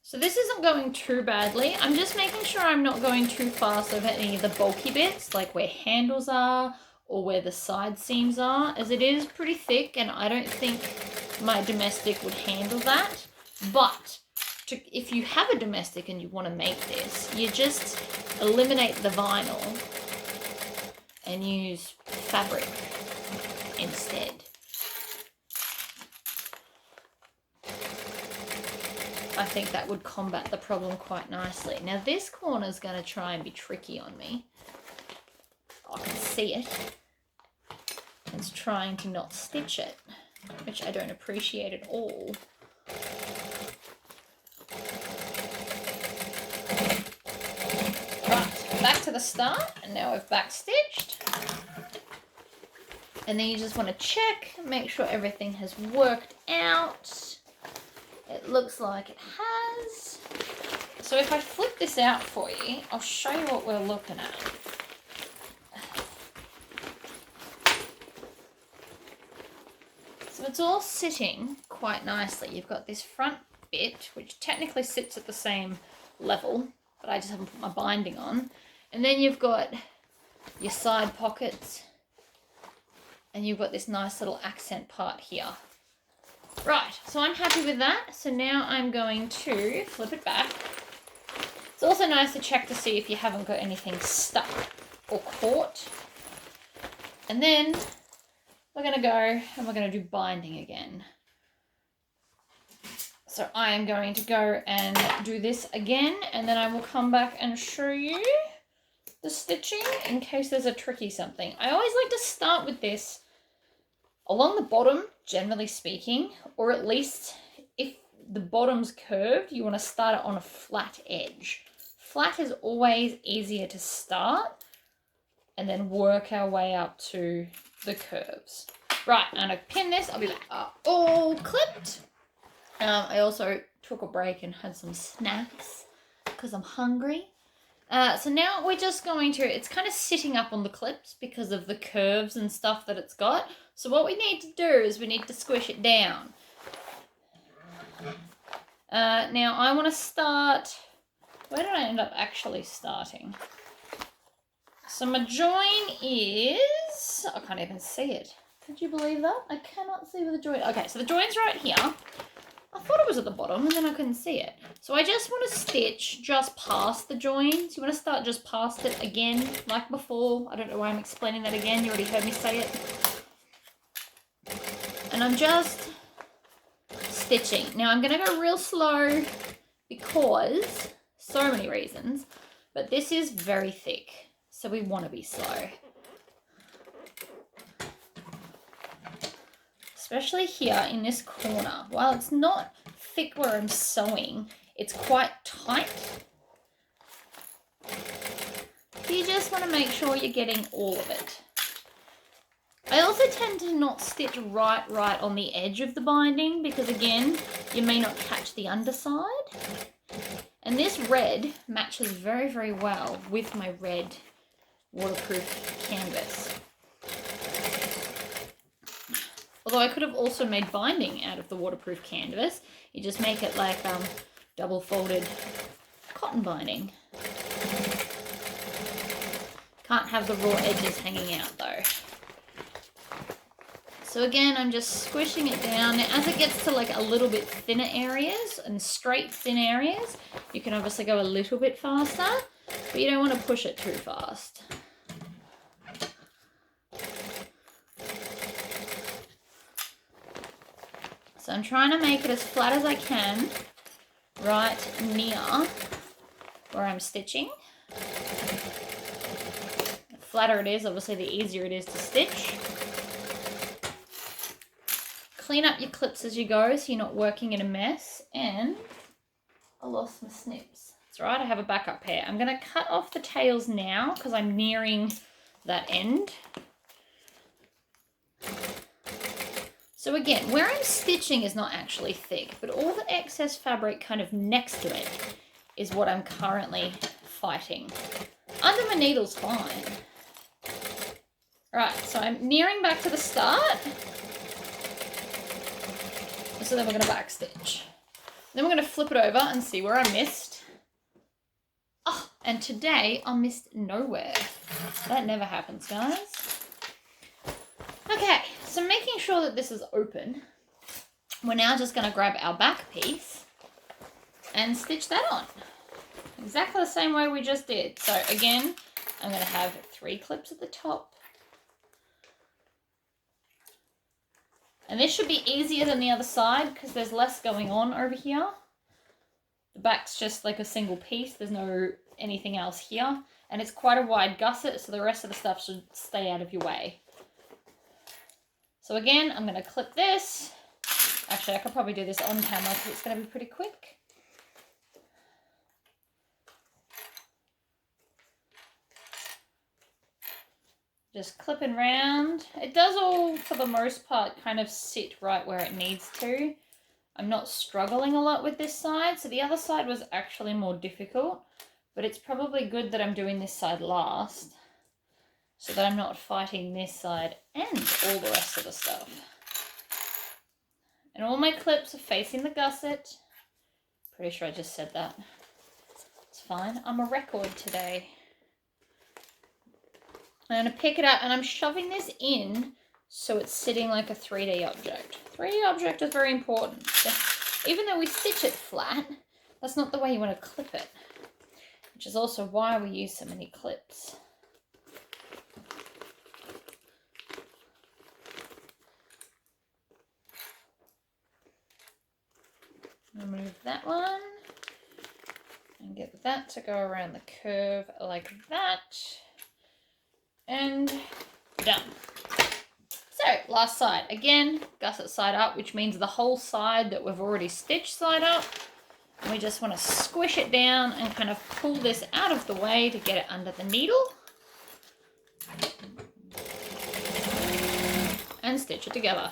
[SPEAKER 1] So this isn't going too badly. I'm just making sure I'm not going too fast over any of the bulky bits, like where handles are or where the side seams are, as it is pretty thick and I don't think my domestic would handle that. But if you have a domestic and you want to make this, you just eliminate the vinyl and use fabric instead. I think that would combat the problem quite nicely. Now this corner is going to try and be tricky on me. I can see it. It's trying to not stitch it, which I don't appreciate at all. Right, back to the start, and now we've back stitched. And then you just want to check, make sure everything has worked out. It looks like it has. So if I flip this out for you, I'll show you what we're looking at. So it's all sitting quite nicely. You've got this front bit, which technically sits at the same level, but I just haven't put my binding on. And then you've got your side pockets, and you've got this nice little accent part here. Right, so I'm happy with that. So now I'm going to flip it back. It's also nice to check to see if you haven't got anything stuck or caught. And then we're going to go and we're going to do binding again. So I am going to go and do this again, and then I will come back and show you the stitching in case there's a tricky something. I always like to start with this along the bottom, generally speaking, or at least if the bottom's curved, you want to start it on a flat edge. Flat is always easier to start and then work our way up to the curves. Right, I'm going to pin this. I'll be back. All clipped. I also took a break and had some snacks because I'm hungry. So now we're just going to, it's kind of sitting up on the clips because of the curves and stuff that it's got. So what we need to do is we need to squish it down. Now I want to start, where did I end up actually starting? So my join is, I can't even see it. Could you believe that? I cannot see where the join, okay, so the join's right here. I thought it was at the bottom and then I couldn't see it. So I just want to stitch just past the joins. You want to start just past it again, like before. I don't know why I'm explaining that again. You already heard me say it. And I'm just stitching. Now I'm going to go real slow because so many reasons, but this is very thick. So we want to be slow. Especially here in this corner. While it's not thick where I'm sewing, it's quite tight. You just want to make sure you're getting all of it. I also tend to not stitch right on the edge of the binding because again, you may not catch the underside. And this red matches very, very well with my red waterproof canvas. Although I could have also made binding out of the waterproof canvas. You just make it like double folded cotton binding. Can't have the raw edges hanging out though. So again, I'm just squishing it down. Now, as it gets to like a little bit thinner areas and straight thin areas, you can obviously go a little bit faster, but you don't want to push it too fast. So I'm trying to make it as flat as I can, right near where I'm stitching. The flatter it is, obviously the easier it is to stitch. Clean up your clips as you go so you're not working in a mess. And I lost my snips. That's right, I have a backup pair. I'm going to cut off the tails now because I'm nearing that end. So again, where I'm stitching is not actually thick, but all the excess fabric kind of next to it is what I'm currently fighting. Under my needle's fine. Right, so I'm nearing back to the start. So then we're going to back stitch. Then we're going to flip it over and see where I missed. Oh, and today I missed nowhere. That never happens, guys. Okay, so making sure that this is open, we're now just going to grab our back piece and stitch that on. Exactly the same way we just did. So again, I'm going to have 3 clips at the top. And this should be easier than the other side because there's less going on over here. The back's just like a single piece. There's no anything else here. And it's quite a wide gusset, so the rest of the stuff should stay out of your way. So again, I'm going to clip this. Actually, I could probably do this on camera because it's going to be pretty quick. Just clipping round. It does all, for the most part, kind of sit right where it needs to. I'm not struggling a lot with this side, so the other side was actually more difficult, but it's probably good that I'm doing this side last, so that I'm not fighting this side and all the rest of the stuff. And all my clips are facing the gusset. Pretty sure I just said that. It's fine. I'm a record today. I'm going to pick it up and I'm shoving this in so it's sitting like a 3D object. 3D object is very important. So even though we stitch it flat, that's not the way you want to clip it, which is also why we use so many clips. Remove that one. And get that to go around the curve like that. And done. So, last side. Again, gusset side up, which means the whole side that we've already stitched side up. And we just want to squish it down and kind of pull this out of the way to get it under the needle. And stitch it together.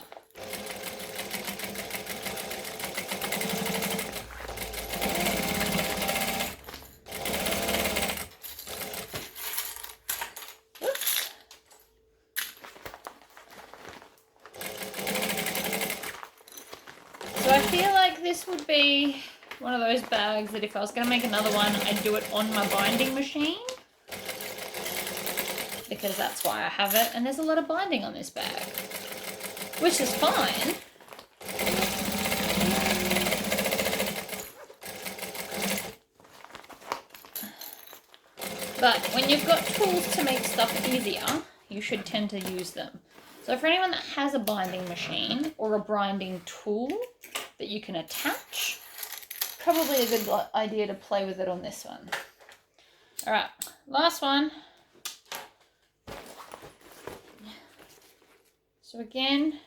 [SPEAKER 1] So I feel like this would be one of those bags that if I was going to make another one, I'd do it on my binding machine. Because that's why I have it. And there's a lot of binding on this bag. Which is fine. But when you've got tools to make stuff easier, you should tend to use them. So for anyone that has a binding machine or a binding tool that you can attach, probably a good idea to play with it on this one. All right, last one. So again,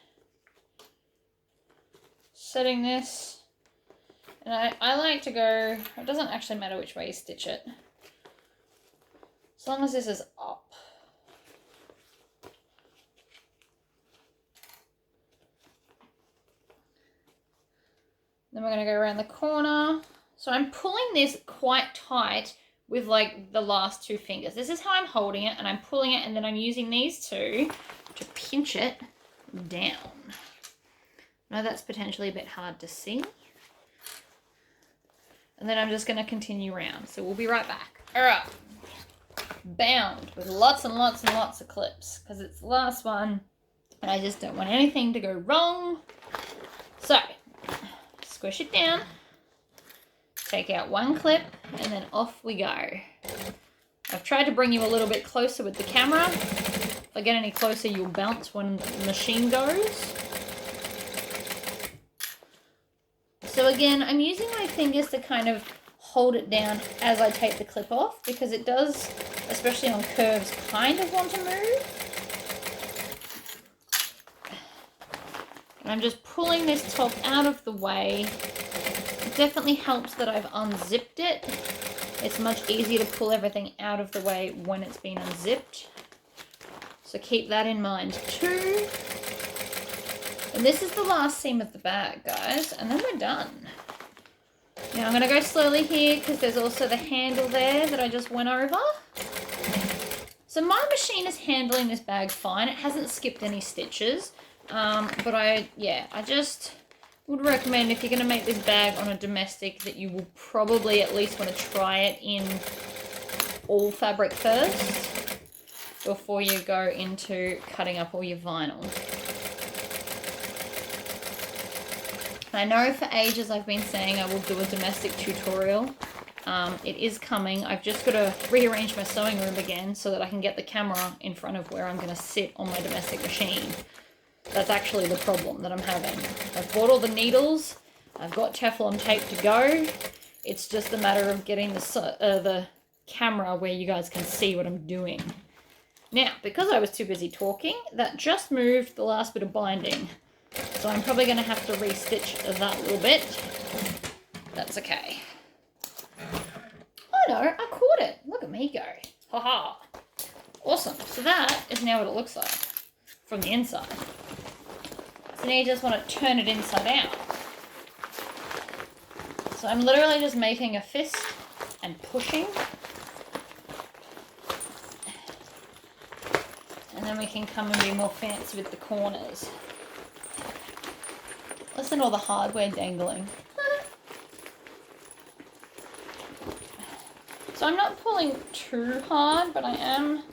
[SPEAKER 1] setting this, and I like to go, it doesn't actually matter which way you stitch it, as long as this is up. Then we're going to go around the corner. So I'm pulling this quite tight with like the last two fingers. This is how I'm holding it, and I'm pulling it, and then I'm using these two to pinch it down. Now that's potentially a bit hard to see. And then I'm just going to continue around. So we'll be right back. All right. Bound with lots and lots and lots of clips because it's the last one and I just don't want anything to go wrong. So squish it down, take out one clip, and then off we go. I've tried to bring you a little bit closer with the camera. If I get any closer, you'll bounce when the machine goes. So again, I'm using my fingers to kind of hold it down as I take the clip off because it does, especially on curves, kind of want to move. And I'm just pulling this top out of the way. It definitely helps that I've unzipped it. It's much easier to pull everything out of the way when it's been unzipped. So keep that in mind too. And this is the last seam of the bag, guys, and then we're done. Now I'm going to go slowly here because there's also the handle there that I just went over. So my machine is handling this bag fine. It hasn't skipped any stitches. But I just would recommend if you're going to make this bag on a domestic that you will probably at least want to try it in all fabric first before you go into cutting up all your vinyl. I know for ages I've been saying I will do a domestic tutorial. It is coming. I've just got to rearrange my sewing room again so that I can get the camera in front of where I'm going to sit on my domestic machine. That's actually the problem that I'm having. I've bought all the needles. I've got Teflon tape to go. It's just a matter of getting the camera where you guys can see what I'm doing. Now, because I was too busy talking, that just moved the last bit of binding. So I'm probably going to have to restitch that little bit. That's okay. Oh no, I caught it. Look at me go. Haha. Awesome. So that is now what it looks like from the inside. So now you just want to turn it inside out. So I'm literally just making a fist and pushing. And then we can come and be more fancy with the corners. Listen to all the hardware dangling. So I'm not pulling too hard, but I am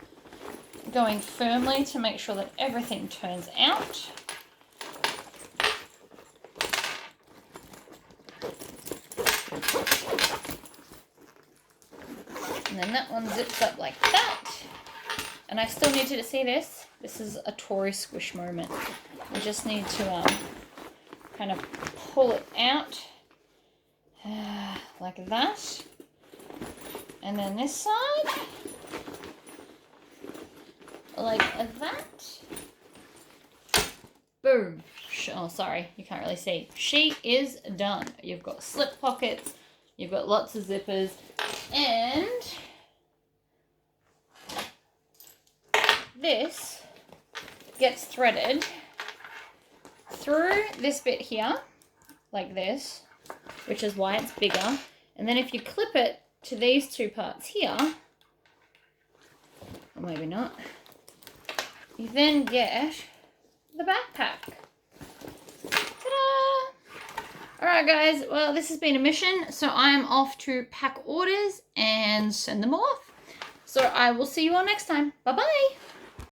[SPEAKER 1] going firmly to make sure that everything turns out. And then that one zips up like that. And I still need you to see this. This is a Tory squish moment. I just need to kind of pull it out like that. And then this side, like that. Boom. Oh, sorry, you can't really see. She is done. You've got slip pockets, you've got lots of zippers, and this gets threaded through this bit here, like this, which is why it's bigger. And then if you clip it to these two parts here, or maybe not, you then get the backpack. Ta-da! Alright guys, well this has been a mission, so I'm off to pack orders and send them off. So I will see you all next time. Bye bye!